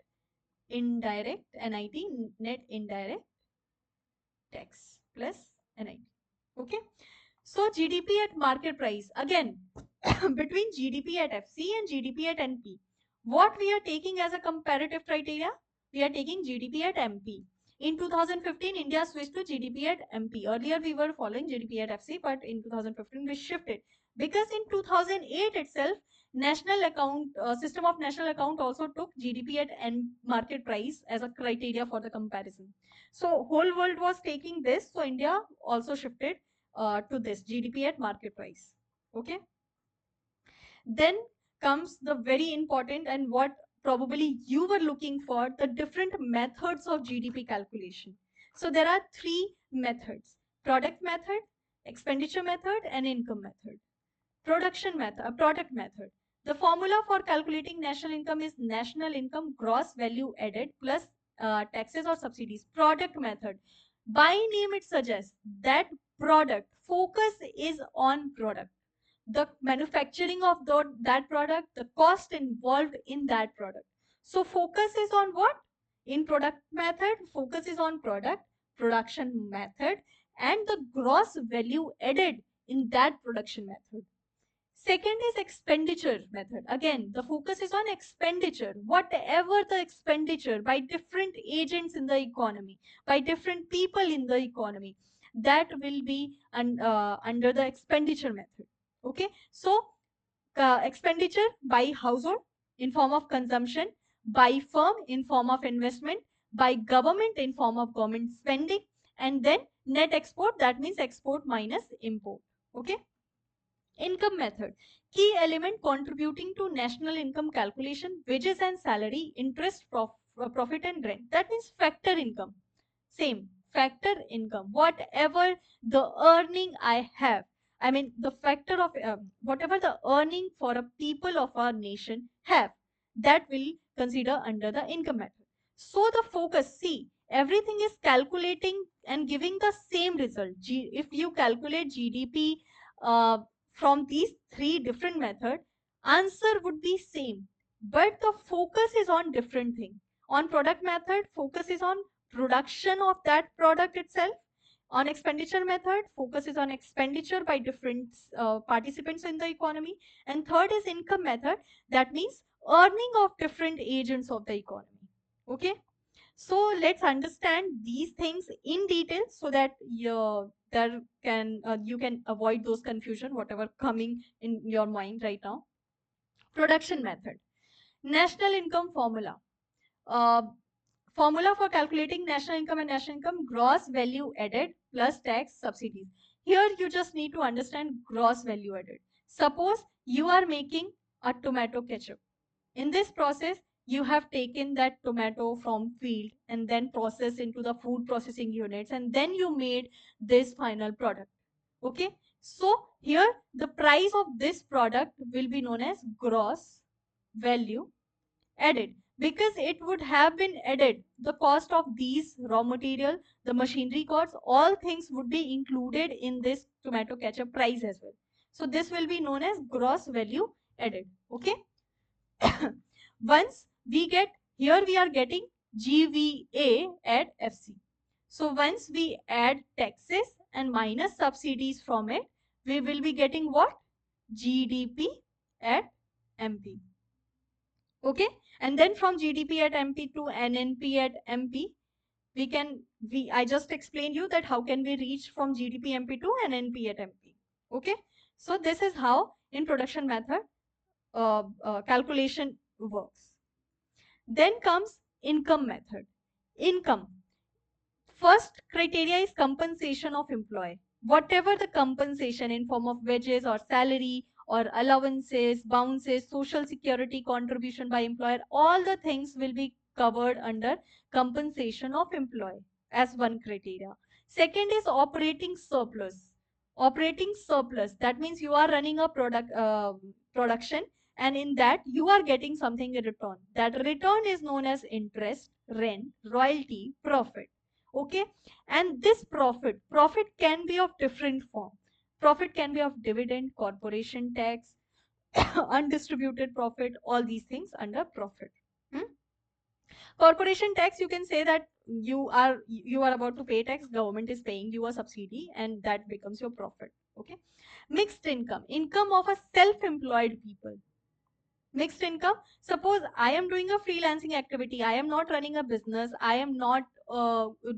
indirect NIT, net indirect tax plus NIT. Okay. So GDP at market price, again between GDP at FC and GDP at NP, what we are taking as a comparative criteria? We are taking GDP at MP. In 2015, India switched to GDP at MP. Earlier, we were following GDP at FC, but in 2015, we shifted because in 2008 itself, national account system of national account also took GDP at market price as a criteria for the comparison. So whole world was taking this, so India also shifted to this GDP at market price. Okay. Then comes the very important and what probably you were looking for, the different methods of GDP calculation. So there are three methods: product method, expenditure method, and income method. Product method. The formula for calculating national income is national income gross value added plus taxes or subsidies. Product method. By name it suggests that product focus is on product, the manufacturing of that product, the cost involved in that product. So focus is on what? In product method, focus is on product, production method, and the gross value added in that production method. Second is expenditure method. Again, the focus is on expenditure. Whatever the expenditure by different agents in the economy, by different people in the economy, that will be under the expenditure method. Okay, so expenditure by household in form of consumption, by firm in form of investment, by government in form of government spending, and then net export, that means export minus import. Okay. Income method. Key element contributing to national income calculation: wages and salary, interest, profit and rent. That means factor income. Same, factor income. Whatever the earning I have, I mean the factor of whatever the earning for a people of our nation have, that will consider under the income method. So the focus, see, everything is calculating and giving the same result. If you calculate GDP from these three different methods, answer would be same, but the focus is on different thing. On product method, focus is on production of that product itself. On expenditure method, focus is on expenditure by different participants in the economy. And third is income method, that means earning of different agents of the economy. Okay. So let's understand these things in detail so that you can avoid those confusion whatever coming in your mind right now. Production method. National income formula. uh, Formula for calculating national income and national income: gross value added plus tax subsidies. Here you just need to understand gross value added. Suppose you are making a tomato ketchup. In this process, you have taken that tomato from field and then processed into the food processing units, and then you made this final product. Okay, so here the price of this product will be known as gross value added, because it would have been added the cost of these raw material, the machinery costs, all things would be included in this tomato ketchup price as well. So this will be known as gross value added. Okay. Once we get, here we are getting GVA at FC. So once we add taxes and minus subsidies from it, we will be getting what? GDP at MP. Okay, and then from GDP at MP to NNP at MP, I just explained you that how can we reach from GDP MP to NNP at MP. Okay, so this is how in production method calculation works. Then comes income method. Income. First criteria is compensation of employee. Whatever the compensation in form of wages or salary or allowances, bounces, social security contribution by employer, all the things will be covered under compensation of employee as one criteria. Second is operating surplus. Operating surplus, that means you are running a production, and in that you are getting something in return. That return is known as interest, rent, royalty, profit. Okay, and this profit can be of different form. Profit can be of dividend, corporation tax, undistributed profit, all these things under profit. Hmm? Corporation tax, you can say that you are about to pay tax, government is paying you a subsidy, and that becomes your profit. Okay. Mixed income, income of a self-employed people. Mixed income, suppose I am doing a freelancing activity, I am not running a business, I am not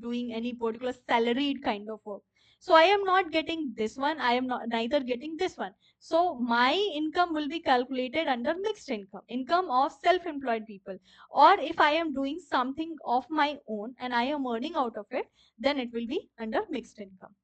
doing any particular salaried kind of work, so I am not getting this one, I am not neither getting this one. So my income will be calculated under mixed income, income of self-employed people. Or if I am doing something of my own and I am earning out of it, then it will be under mixed income.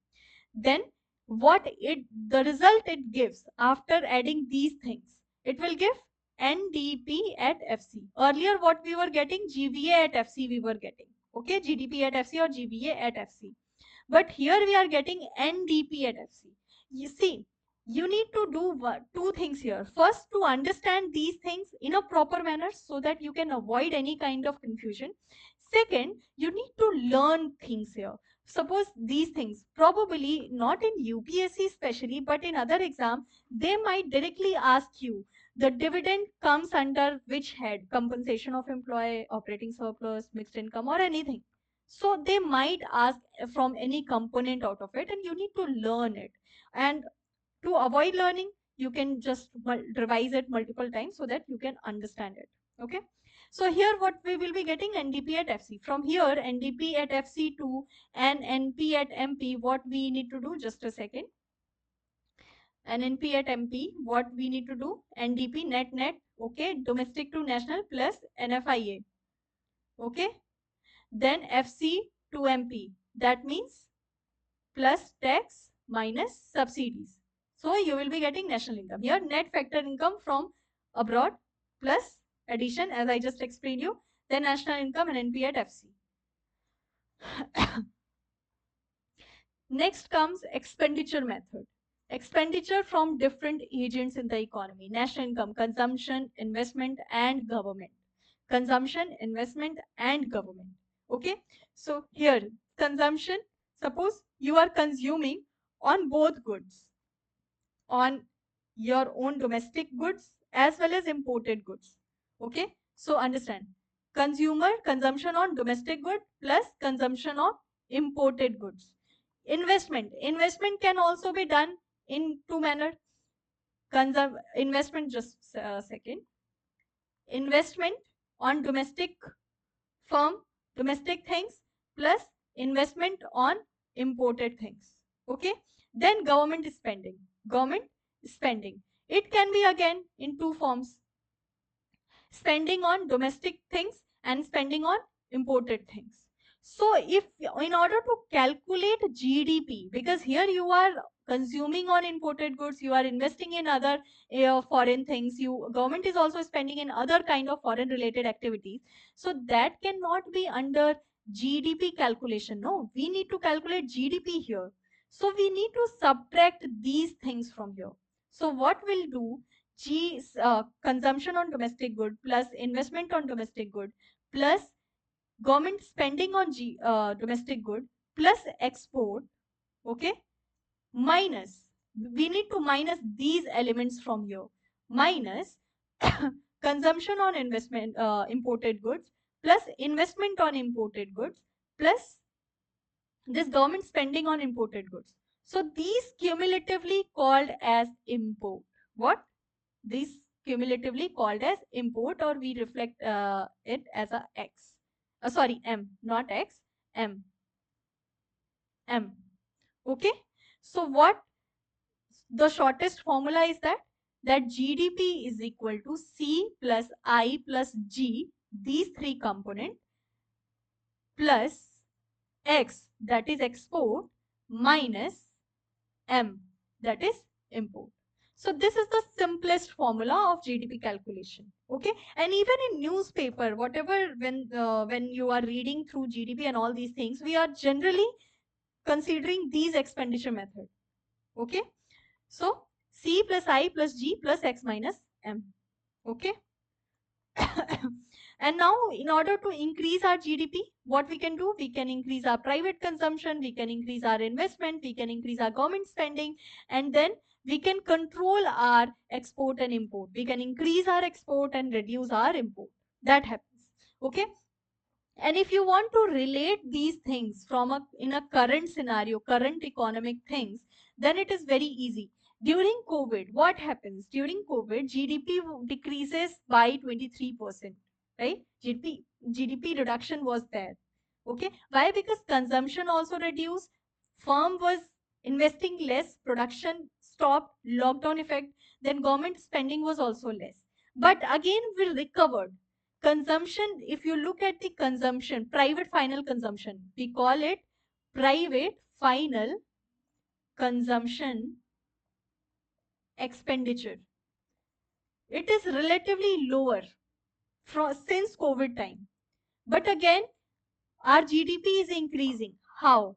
Then what it the result it gives after adding these things, it will give NDP at FC. Earlier what we were getting, GVA at FC we were getting. Okay, GDP at FC or GVA at FC. But here we are getting NDP at FC. You see, you need to do two things here. First, to understand these things in a proper manner so that you can avoid any kind of confusion. Second, you need to learn things here. Suppose these things, probably not in UPSC especially, but in other exam, they might directly ask you the dividend comes under which head? Compensation of employee, operating surplus, mixed income, or anything. So they might ask from any component out of it, and you need to learn it. And to avoid learning, you can just revise it multiple times so that you can understand it. Okay. So here what we will be getting, NDP at FC. From here, NDP at FC to NNP at MP, what we need to do, just a second. NNP at MP, what we need to do, NDP net, okay, domestic to national plus NFIA. Okay. Then FC to MP, that means plus tax minus subsidies. So you will be getting national income. Here net factor income from abroad plus addition, as I just explained you, then national income and NP at FC. Next comes expenditure method. Expenditure from different agents in the economy. National income, consumption, investment, and government. Consumption, investment, and government. Okay. So here, consumption, suppose you are consuming on both goods, on your own domestic goods as well as imported goods. Okay. So understand, consumer consumption on domestic good plus consumption on imported goods. Investment can also be done in two manner. Investment, just a second. Investment on domestic firm domestic things plus investment on imported things. Okay. Then government spending. Government spending. It can be again in two forms: spending on domestic things and spending on imported things. So if in order to calculate GDP, because here you are consuming on imported goods, you are investing in other foreign things, you government is also spending in other kind of foreign related activities, so that cannot be under GDP calculation. No, we need to calculate GDP here. So we need to subtract these things from here. So what we'll do, consumption on domestic good plus investment on domestic good plus government spending on domestic good plus export, okay, minus, we need to minus these elements from here, minus consumption on investment imported goods plus investment on imported goods plus this government spending on imported goods. So these cumulatively called as import. What? These cumulatively called as import, or we reflect it as a x. Sorry, m, not x, m, m. Okay. So what the shortest formula is that GDP is equal to C plus I plus G, these three components, plus X, that is export, minus M, that is import. So this is the simplest formula of GDP calculation. Okay. And even in newspaper, whatever, when you are reading through GDP and all these things, we are generally considering these expenditure method. Okay. So C plus I plus G plus X minus M. Okay. And now in order to increase our GDP, what we can do, we can increase our private consumption, we can increase our investment, we can increase our government spending, and then we can control our export and import. We can increase our export and reduce our import. That happens. Okay. And if you want to relate these things from in a current scenario, current economic things, then it is very easy. During COVID, what happens? During COVID, GDP decreases by 23%, right? GDP reduction was there. Okay. Why? Because consumption also reduced, firm was investing less, production stopped, lockdown effect, then government spending was also less. But again, we recovered. Consumption, if you look at the consumption, private final consumption, we call it private final consumption expenditure. It is relatively lower since COVID time. But again, our GDP is increasing. How?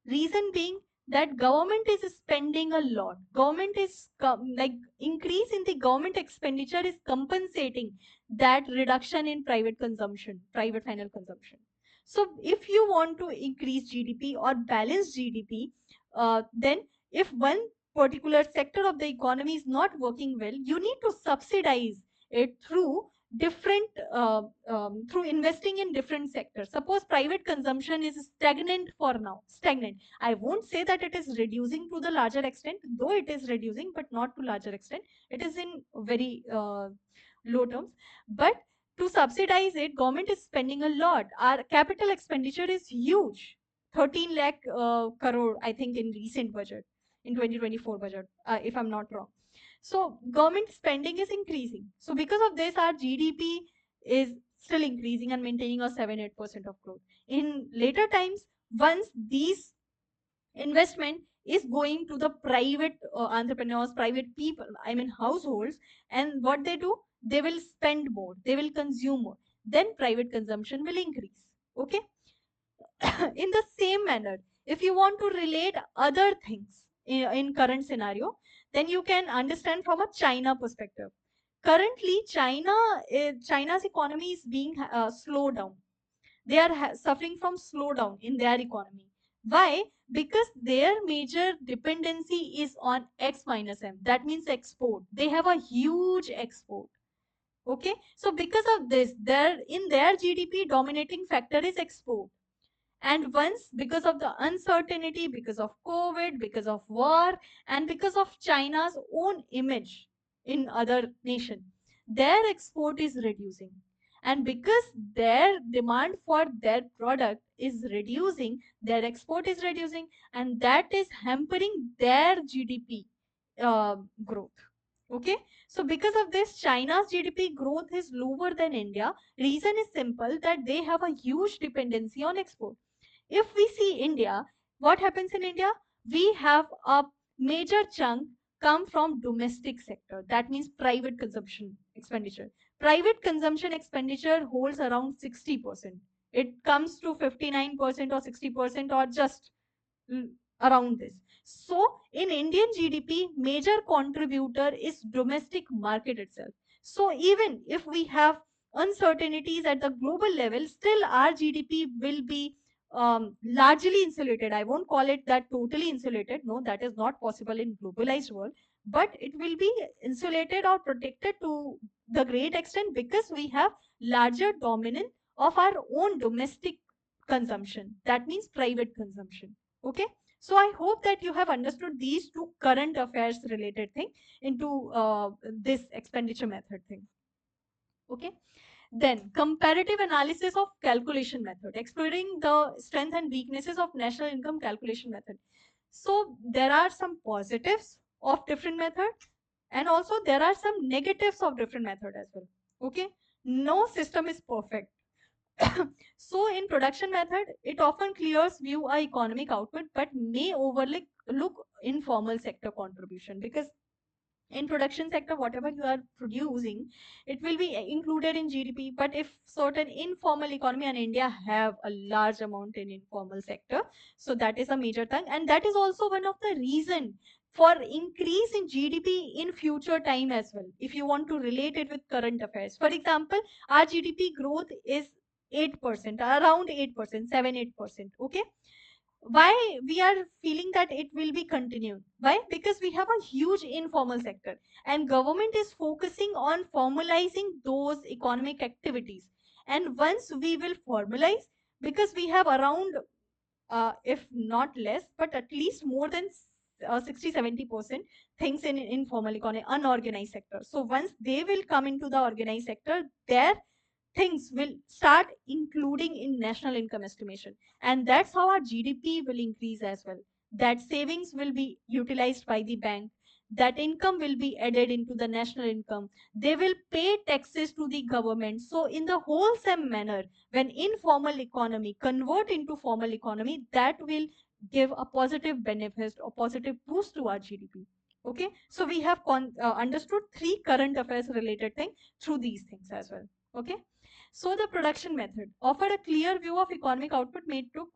Reason being that government is spending a lot. Government is like increase in the government expenditure is compensating that reduction in private consumption, private final consumption. So if you want to increase GDP or balance GDP, then if one particular sector of the economy is not working well, you need to subsidize it through different through investing in different sectors. Suppose private consumption is stagnant for now, stagnant. I won't say that it is reducing to the larger extent, though it is reducing, but not to larger extent. It is in very low terms. But to subsidize it, government is spending a lot. Our capital expenditure is huge, 13 lakh crore, I think, in recent budget, in 2024 budget, if I'm not wrong. So government spending is increasing. So because of this, our GDP is still increasing and maintaining a 7-8% of growth. In later times, once these investment is going to the private entrepreneurs, private people, I mean households, and what they do, they will spend more, they will consume more. Then private consumption will increase. Okay. In the same manner, if you want to relate other things in current scenario, then you can understand from a China perspective. Currently, China's economy is being slowed down. They are suffering from slowdown in their economy. Why? Because their major dependency is on X minus M. That means export. They have a huge export. Okay. So because of this, in their GDP, dominating factor is export. And once, because of the uncertainty, because of COVID, because of war, and because of China's own image in other nation, their export is reducing. And because their demand for their product is reducing, their export is reducing, and that is hampering their GDP growth. Okay, so because of this, China's GDP growth is lower than India. Reason is simple, that they have a huge dependency on export. If we see India, what happens in India? We have a major chunk come from domestic sector. That means private consumption expenditure. Private consumption expenditure holds around 60%. It comes to 59% or 60% or just mm, around this. So in Indian GDP, major contributor is domestic market itself. So even if we have uncertainties at the global level, still our GDP will be largely insulated. I won't call it that totally insulated. No, that is not possible in globalized world. But it will be insulated or protected to the great extent because we have larger dominance of our own domestic consumption. That means private consumption. Okay, so I hope that you have understood these two current affairs related thing into this expenditure method thing. Okay, then comparative analysis of calculation method, exploring the strength and weaknesses of national income calculation method. So there are some positives of different method, and also there are some negatives of different method as well. Okay, no system is perfect. So in production method, it often clears view a economic output, but may overlook look informal sector contribution, because in production sector, whatever you are producing, it will be included in GDP. But if certain informal economy, and India have a large amount in informal sector, so that is a major thing, and that is also one of the reason for increase in GDP in future time as well. If you want to relate it with current affairs, for example, our GDP growth is 8%, around 8%, 7-8%. Okay, why we are feeling that it will be continued? Why? Because we have a huge informal sector, and government is focusing on formalizing those economic activities. And once we will formalize, because we have around if not less, but at least more than 60-70% things in informal economy, unorganized sector. So once they will come into the organized sector, their things will start including in national income estimation, and that's how our GDP will increase as well. That savings will be utilized by the bank, that income will be added into the national income, they will pay taxes to the government. So in the wholesome manner, when informal economy convert into formal economy, that will give a positive benefit or positive boost to our GDP. Okay, so we have understood three current affairs related thing through these things as well. Okay, so the production method offered a clear view of economic output made to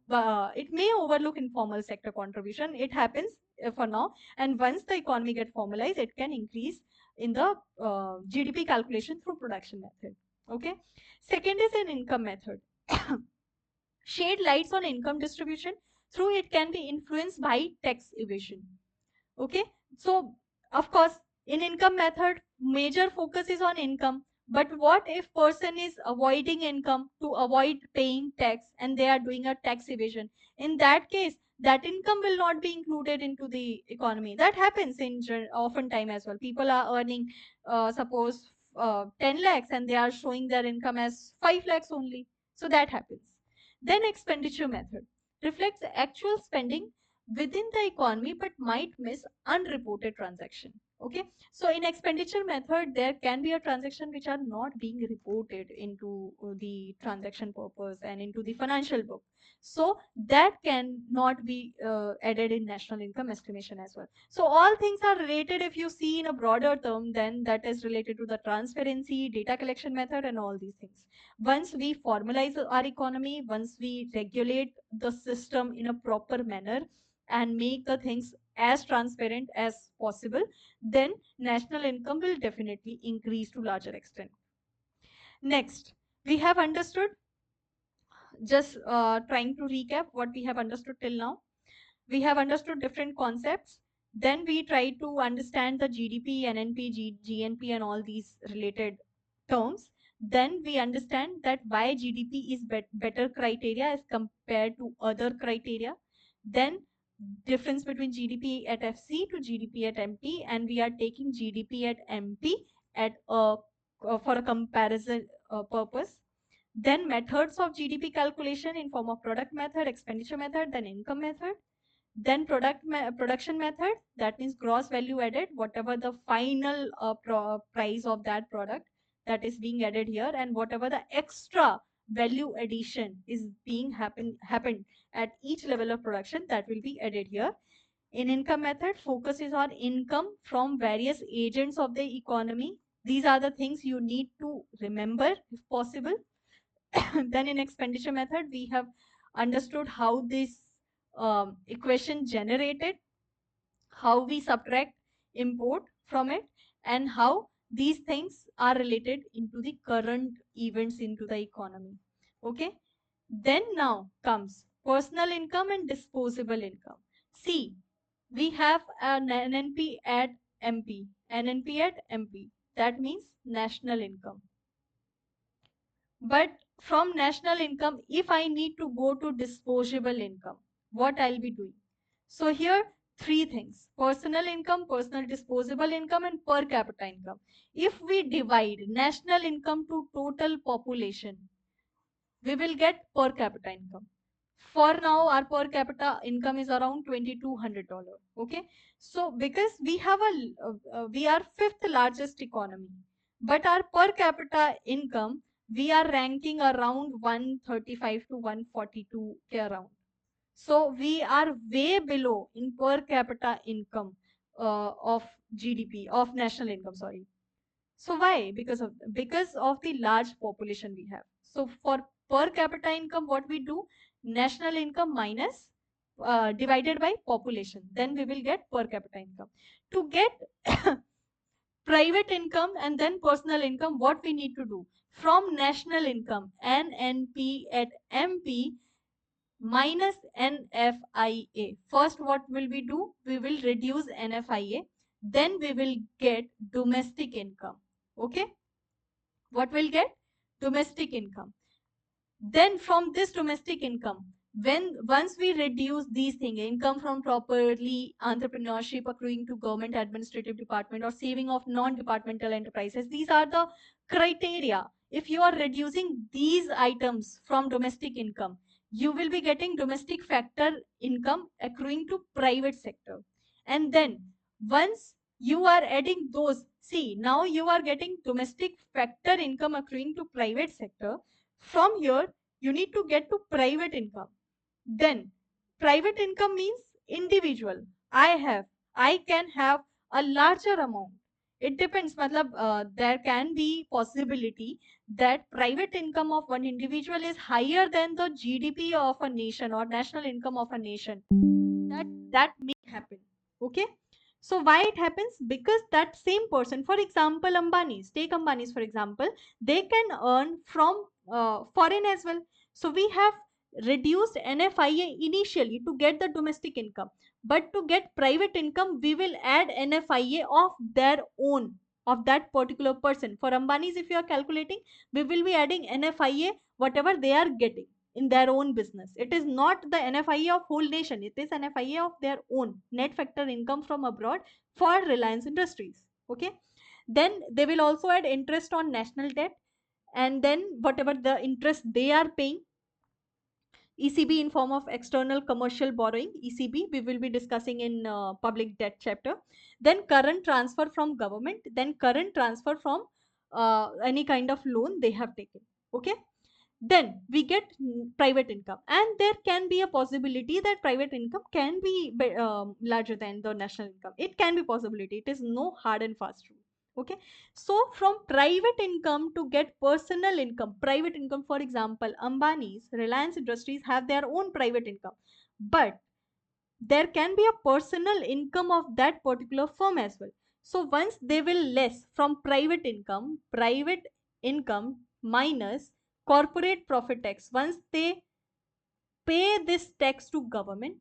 it may overlook informal sector contribution. It happens for now, and once the economy get formalized, it can increase in the GDP calculation through production method. Okay. Second is an income method. Shed lights on income distribution. Through it can be influenced by tax evasion. Okay, so of course in income method, major focus is on income. But what if person is avoiding income to avoid paying tax, and they are doing a tax evasion? In that case, that income will not be included into the economy. That happens in often time as well. People are earning suppose 10 lakhs, and they are showing their income as 5 lakhs only. So that happens. Then expenditure method reflects actual spending within the economy, but might miss unreported transaction. Okay, so in expenditure method, there can be a transaction which are not being reported into the transaction purpose and into the financial book. So that can not be added in national income estimation as well. So all things are related. If you see in a broader term, then that is related to the transparency, data collection method, and all these things. Once we formalize our economy, once we regulate the system in a proper manner, and make the things as transparent as possible, then national income will definitely increase to larger extent. Next, we have understood, just trying to recap what we have understood till now. We have understood different concepts. Then we try to understand the GDP, NNP, GNP, and all these related terms. Then we understand that why GDP is better criteria as compared to other criteria. Then difference between GDP at FC to GDP at MP, and we are taking GDP at MP at for a comparison purpose. Then methods of GDP calculation in form of product method, expenditure method, then income method. Then production method, that means gross value added, whatever the final price of that product that is being added here, and whatever the extra value addition is being happened at each level of production, that will be added here. In income method, focus is on income from various agents of the economy. These are the things you need to remember if possible. Then in expenditure method, we have understood how this equation generated, how we subtract import from it, and how these things are related into the current events into the economy. Okay. Then now comes personal income and disposable income. See, we have an NNP at MP. NNP at MP. That means national income. But from national income, if I need to go to disposable income, what I'll be doing? So here, three things: personal income, personal disposable income, and per capita income. If we divide national income to total population, we will get per capita income. For now, our per capita income is around $2,200. Okay, so because we have we are fifth largest economy, but our per capita income, we are ranking around 135 to 142 around. So we are way below in per capita income of GDP, of national income. Sorry. So why? Because of the large population we have. So for per capita income, what we do? National income minus divided by population. Then we will get per capita income. To get private income and then personal income, what we need to do? From national income, NNP at MP minus NFIA. First, what will we do? We will reduce NFIA. Then we will get domestic income. Okay. What will get? Domestic income. Then from this domestic income, once we reduce these things, income from properly entrepreneurship accruing to government administrative department or saving of non-departmental enterprises, these are the criteria. If you are reducing these items from domestic income, you will be getting domestic factor income accruing to private sector. And then once you are adding those, see, now you are getting domestic factor income accruing to private sector. From here, you need to get to private income. Then private income means individual. I can have a larger amount. It depends. There can be possibility that private income of one individual is higher than the GDP of a nation or national income of a nation. That may happen. Okay. So why it happens? Because that same person, for example, Ambani's, take Ambani's for example, they can earn from foreign as well. So we have reduced NFIA initially to get the domestic income, but to get private income, we will add NFIA of their own, of that particular person. For Ambani's, if you are calculating, we will be adding NFIA whatever they are getting in their own business. It is not the NFIA of whole nation. It is NFIA of their own net factor income from abroad for Reliance Industries. Okay. Then they will also add interest on national debt, and then whatever the interest they are paying, ECB in form of external commercial borrowing, ECB, we will be discussing in public debt chapter. Then current transfer from government, then current transfer from any kind of loan they have taken. Okay. Then we get private income, and there can be a possibility that private income can be larger than the national income. It can be possibility. It is no hard and fast rule. Okay. So from private income to get personal income, private income, for example, Ambani's, Reliance Industries have their own private income, but there can be a personal income of that particular firm as well. So once they will less from private income minus corporate profit tax, once they pay this tax to government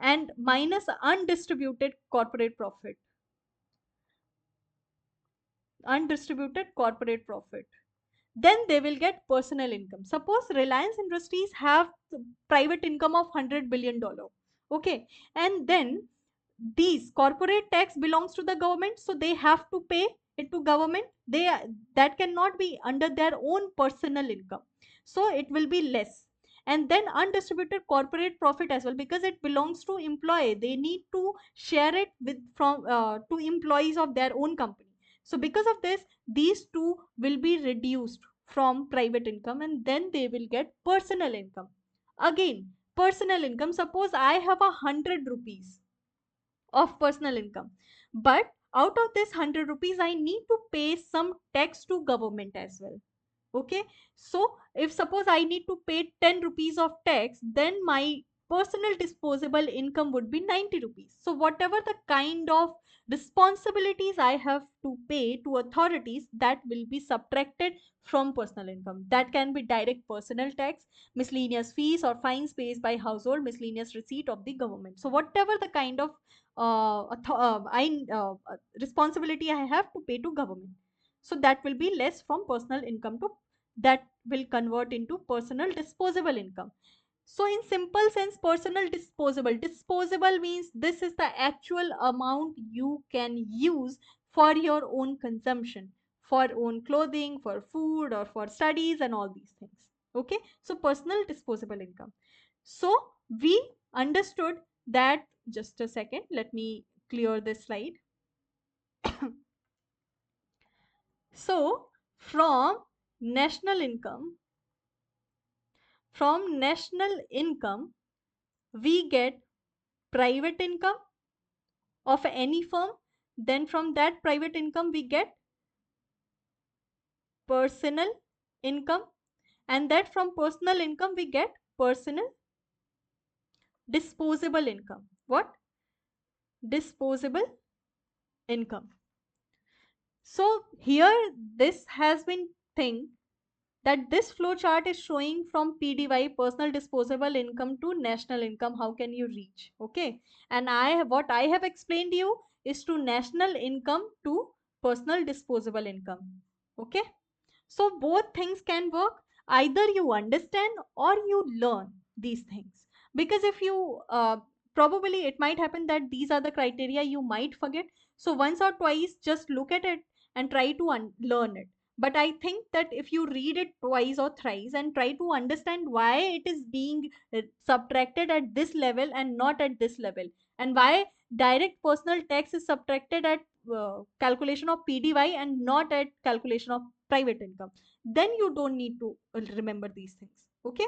and minus undistributed corporate profit, then they will get personal income. Suppose Reliance Industries have private income of $100 billion. Okay. And then these corporate tax belongs to the government, so they have to pay it to government, they that cannot be under their own personal income, so it will be less. And then undistributed corporate profit as well, because it belongs to employee, they need to share it with from to employees of their own company. So because of this, these two will be reduced from private income, and then they will get personal income. Again, personal income, suppose I have 100 rupees of personal income, but out of this 100 rupees I need to pay some tax to government as well. Okay, so if suppose I need to pay 10 rupees of tax, then my personal disposable income would be 90 rupees. So whatever the kind of responsibilities I have to pay to authorities, that will be subtracted from personal income. That can be direct personal tax, miscellaneous fees or fines paid by household, miscellaneous receipt of the government. So whatever the kind of responsibility I have to pay to government, so that will be less from personal income to, that will convert into personal disposable income. So in simple sense, personal disposable means this is the actual amount you can use for your own consumption, for own clothing, for food, or for studies and all these things. Okay, so personal disposable income. So we understood that. Just a second, let me clear this slide. So national income from national income we get private income of any firm. Then from that private income we get personal income, and that from personal income we get personal disposable income. What? Disposable income. So here this has been thing, that this flow chart is showing from PDY, personal disposable income, to national income, how can you reach. Okay, and what I have explained you is to national income to personal disposable income. Okay, so both things can work, either you understand or you learn these things. Because if you probably it might happen that these are the criteria you might forget, so once or twice just look at it and try to learn it. But I think that if you read it twice or thrice and try to understand why it is being subtracted at this level and not at this level, and why direct personal tax is subtracted at calculation of PDY and not at calculation of private income, then you don't need to remember these things. Okay,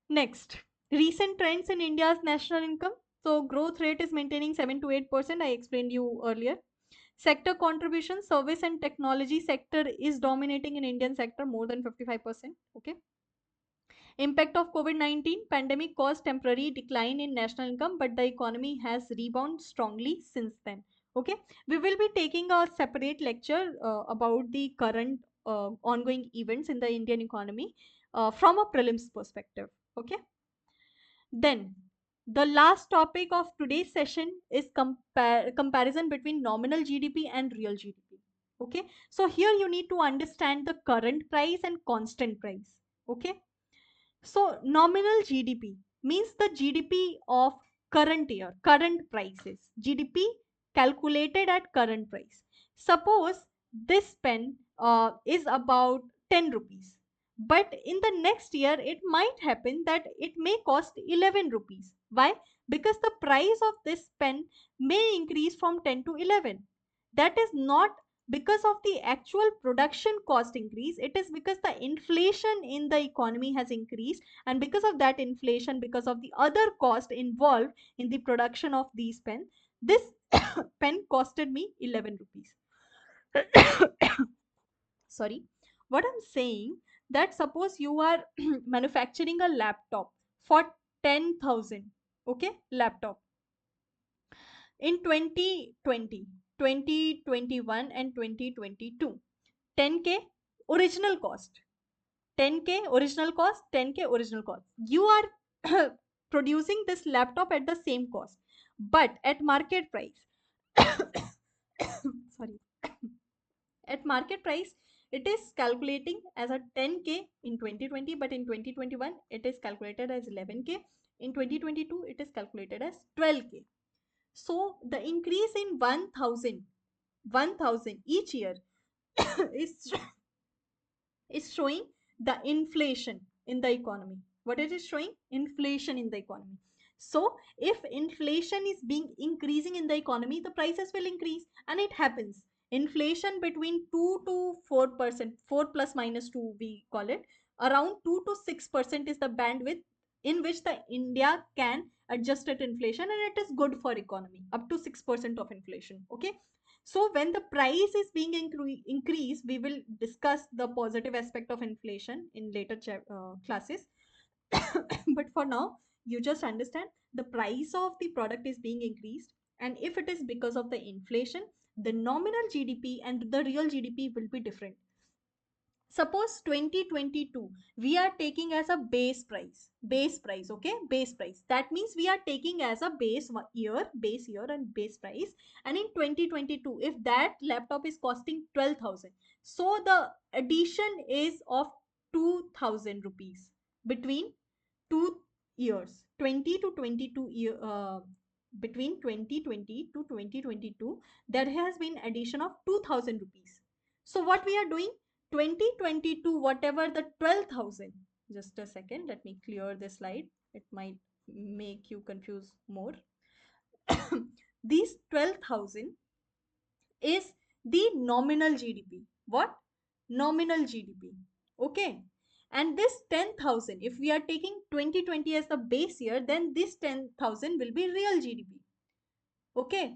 next, recent trends in India's national income. So growth rate is maintaining 7 to 8%, I explained you earlier. Sector contribution, service and technology sector is dominating in Indian sector more than 55%. Okay, impact of COVID-19 pandemic caused temporary decline in national income, but the economy has rebounded strongly since then. Okay, we will be taking a separate lecture about the current ongoing events in the Indian economy from a prelims perspective. Okay, then the last topic of today's session is comparison between nominal GDP and real GDP. Okay, so here you need to understand the current price and constant price. Okay, so nominal GDP means the GDP of current year, current prices. GDP calculated at current price. Suppose this pen is about 10 rupees. But in the next year, it might happen that it may cost 11 rupees. Why? Because the price of this pen may increase from 10 to 11. That is not because of the actual production cost increase, it is because the inflation in the economy has increased, and because of that inflation, because of the other cost involved in the production of these pens, this pen costed me 11 rupees. Sorry, what I'm saying, that suppose you are manufacturing a laptop for 10,000, okay, laptop in 2020, 2021 and 2022, 10k original cost, 10k original cost, 10k original cost, you are producing this laptop at the same cost, but at market price sorry, at market price it is calculating as a 10k in 2020, but in 2021 it is calculated as 11k, in 2022 it is calculated as 12k. So the increase in 1000 1000 each year is is showing the inflation in the economy. What it is showing? Inflation in the economy. So if inflation is being increasing in the economy, the prices will increase, and it happens. Inflation between 2 to 4%, 4 plus minus 2 we call it, around 2 to 6% is the bandwidth in which the India can adjust at inflation, and it is good for economy up to 6% of inflation. Okay, so when the price is being increased, we will discuss the positive aspect of inflation in later classes. But for now, you just understand the price of the product is being increased, and if it is because of the inflation, the nominal GDP and the real GDP will be different. Suppose 2022 we are taking as a base price, okay, base price. That means we are taking as a base year and base price. And in 2022, if that laptop is costing 12,000, so the addition is of 2,000 rupees between 2 years, 20 to 22 year, between 2020 to 2022, there has been addition of 2,000 rupees. So what we are doing, 2022, whatever the 12,000, just a second, let me clear this slide, it might make you confuse more. These 12,000 is the nominal GDP. What? Nominal GDP. Okay. And this 10,000, if we are taking 2020 as the base year, then this 10,000 will be real GDP. Okay.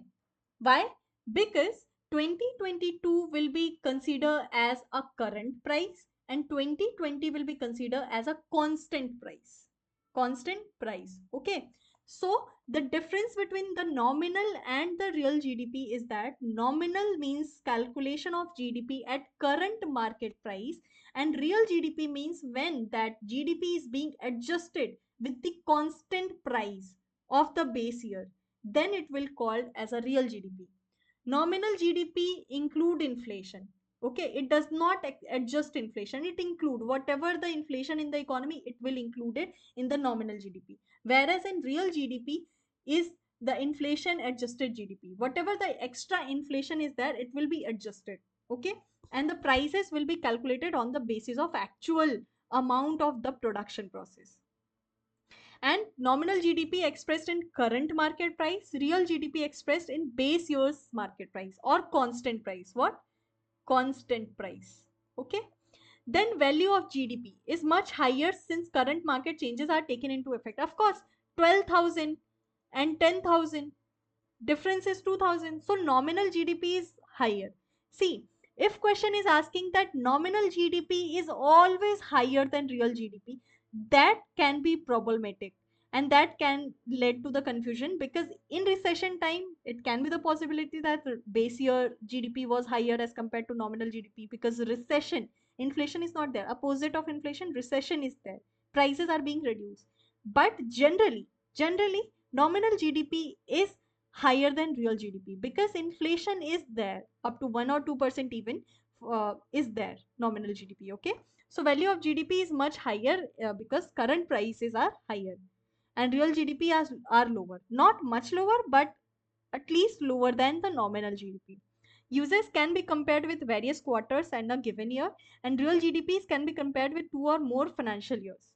Why? Because 2022 will be considered as a current price, and 2020 will be considered as a constant price. Constant price. Okay. So the difference between the nominal and the real GDP is that nominal means calculation of GDP at current market price, and real GDP means when that GDP is being adjusted with the constant price of the base year, then it will called as a real GDP. Nominal GDP include inflation. Okay, it does not adjust inflation. It include whatever the inflation in the economy, it will include it in the nominal GDP. Whereas in real GDP is the inflation adjusted GDP. Whatever the extra inflation is there, it will be adjusted. Okay, and the prices will be calculated on the basis of actual amount of the production process. And nominal GDP expressed in current market price, real GDP expressed in base year's market price or constant price. What? Constant price. Okay. Then value of GDP is much higher since current market changes are taken into effect. Of course, 12,000 and 10,000 difference is 2,000. So nominal GDP is higher. See, if question is asking that nominal GDP is always higher than real GDP, that can be problematic, and that can lead to the confusion, because in recession time it can be the possibility that base year GDP was higher as compared to nominal GDP, because recession, inflation is not there, opposite of inflation, recession is there, prices are being reduced. But generally nominal GDP is higher than real GDP, because inflation is there up to 1 or 2% even, is there nominal GDP. Okay, so value of GDP is much higher because current prices are higher, and real GDP are lower, not much lower, but at least lower than the nominal GDP. Uses can be compared with various quarters and a given year, and real GDPs can be compared with 2 or more financial years.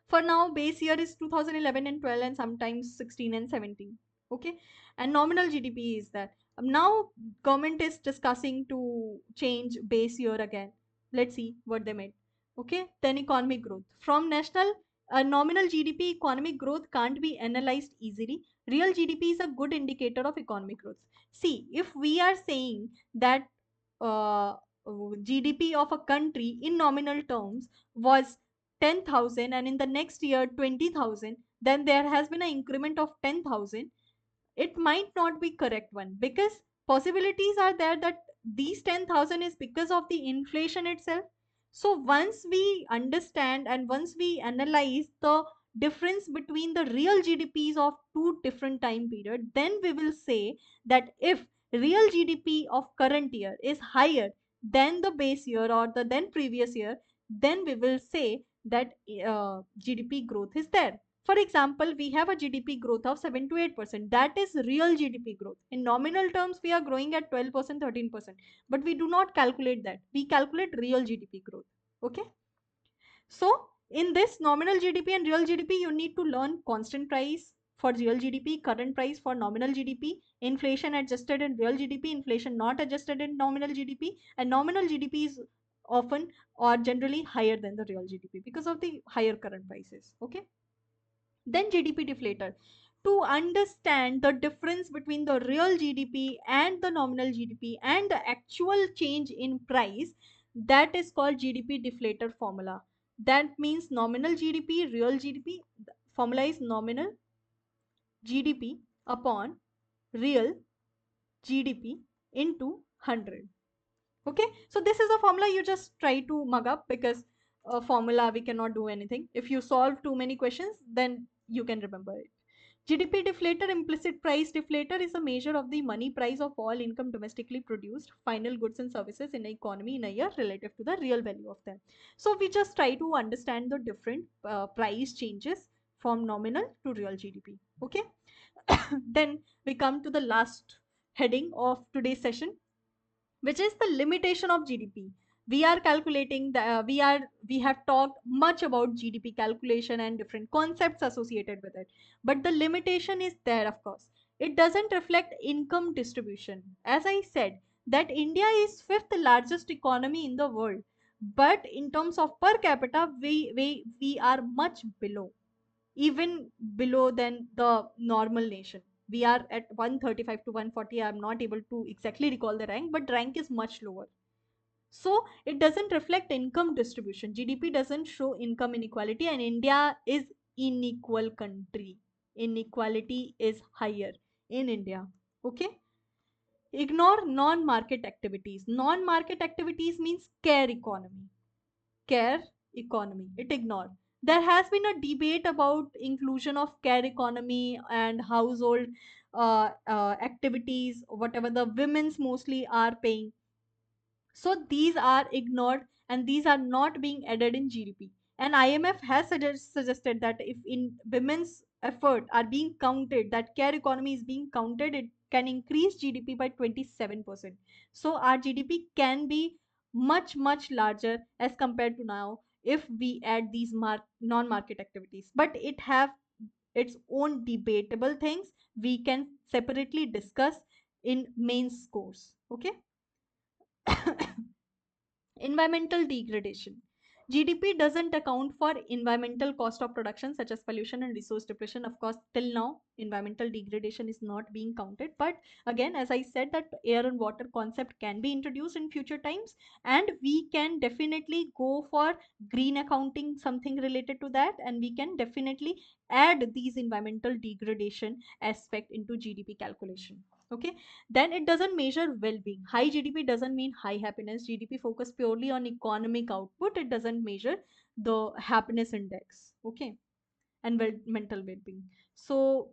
For now, base year is 2011 and 12, and sometimes 16 and 17. Okay, and nominal GDP is that. Now government is discussing to change base year again. Let's see what they made. Okay, then economic growth from national nominal GDP. Economic growth can't be analyzed easily. Real GDP is a good indicator of economic growth. See, if we are saying that uh, GDP of a country in nominal terms was 10,000, and in the next year 20,000, then there has been an increment of 10,000, it might not be correct one, because possibilities are there that these 10,000 is because of the inflation itself. So once we understand and once we analyze the difference between the real GDPs of two different time period, then we will say that if real GDP of current year is higher than the base year or the then previous year, then we will say that GDP growth is there. For example, we have a GDP growth of 7 to 8%. That is real GDP growth. In nominal terms, we are growing at 12%, 13%. But we do not calculate that. We calculate real GDP growth. Okay. So in this nominal GDP and real GDP, you need to learn constant price for real GDP, current price for nominal GDP, inflation adjusted in real GDP, inflation not adjusted in nominal GDP, and nominal GDP is often or generally higher than the real GDP because of the higher current prices. Okay. Then GDP deflator. To understand the difference between the real GDP and the nominal GDP and the actual change in price, that is called GDP deflator formula. That means nominal GDP, real GDP, formula is nominal GDP upon real GDP into 100. Okay, so this is a formula you just try to mug up because a formula we cannot do anything. If you solve too many questions, then you can remember it. GDP deflator, implicit price deflator, is a measure of the money price of all income domestically produced, final goods and services in an economy in a year relative to the real value of them. So we just try to understand the different price changes from nominal to real GDP. Okay. Then we come to the last heading of today's session, which is the limitation of GDP. We are calculating the we have talked much about GDP calculation and different concepts associated with it, but the limitation is there. Of course, it doesn't reflect income distribution. As I said, that India is fifth largest economy in the world, but in terms of per capita, we are much below, even below than the normal nation. We are at 135 to 140. I'm not able to exactly recall the rank, but rank is much lower. So it doesn't reflect income distribution. GDP doesn't show income inequality, and India is unequal country. Inequality is higher in India. Okay. Ignore non-market activities. Non-market activities means care economy. Care economy, it ignored. There has been a debate about inclusion of care economy and household activities, whatever the women's mostly are paying. So these are ignored and these are not being added in GDP. And IMF has suggested that if in women's effort are being counted, that care economy is being counted, it can increase GDP by 27%. So our GDP can be much, much larger as compared to now if we add these non-market activities. But it have its own debatable things we can separately discuss in main course. Okay. Environmental degradation. GDP doesn't account for environmental cost of production such as pollution and resource depletion. Of course, till now, environmental degradation is not being counted. But again, as I said, that air and water concept can be introduced in future times, and we can definitely go for green accounting, something related to that, and we can definitely add these environmental degradation aspect into GDP calculation. Okay. Then it doesn't measure well-being. High GDP doesn't mean high happiness. GDP focus purely on economic output. It doesn't measure the happiness index. Okay. And mental well-being. So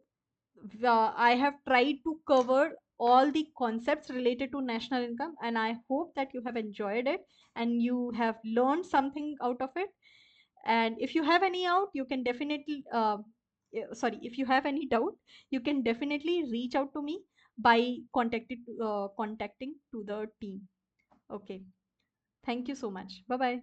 I have tried to cover all the concepts related to national income, and I hope that you have enjoyed it and you have learned something out of it. And if you have any out, you can definitely sorry, if you have any doubt, you can definitely reach out to me by contacting to the team. Okay, thank you so much. Bye bye.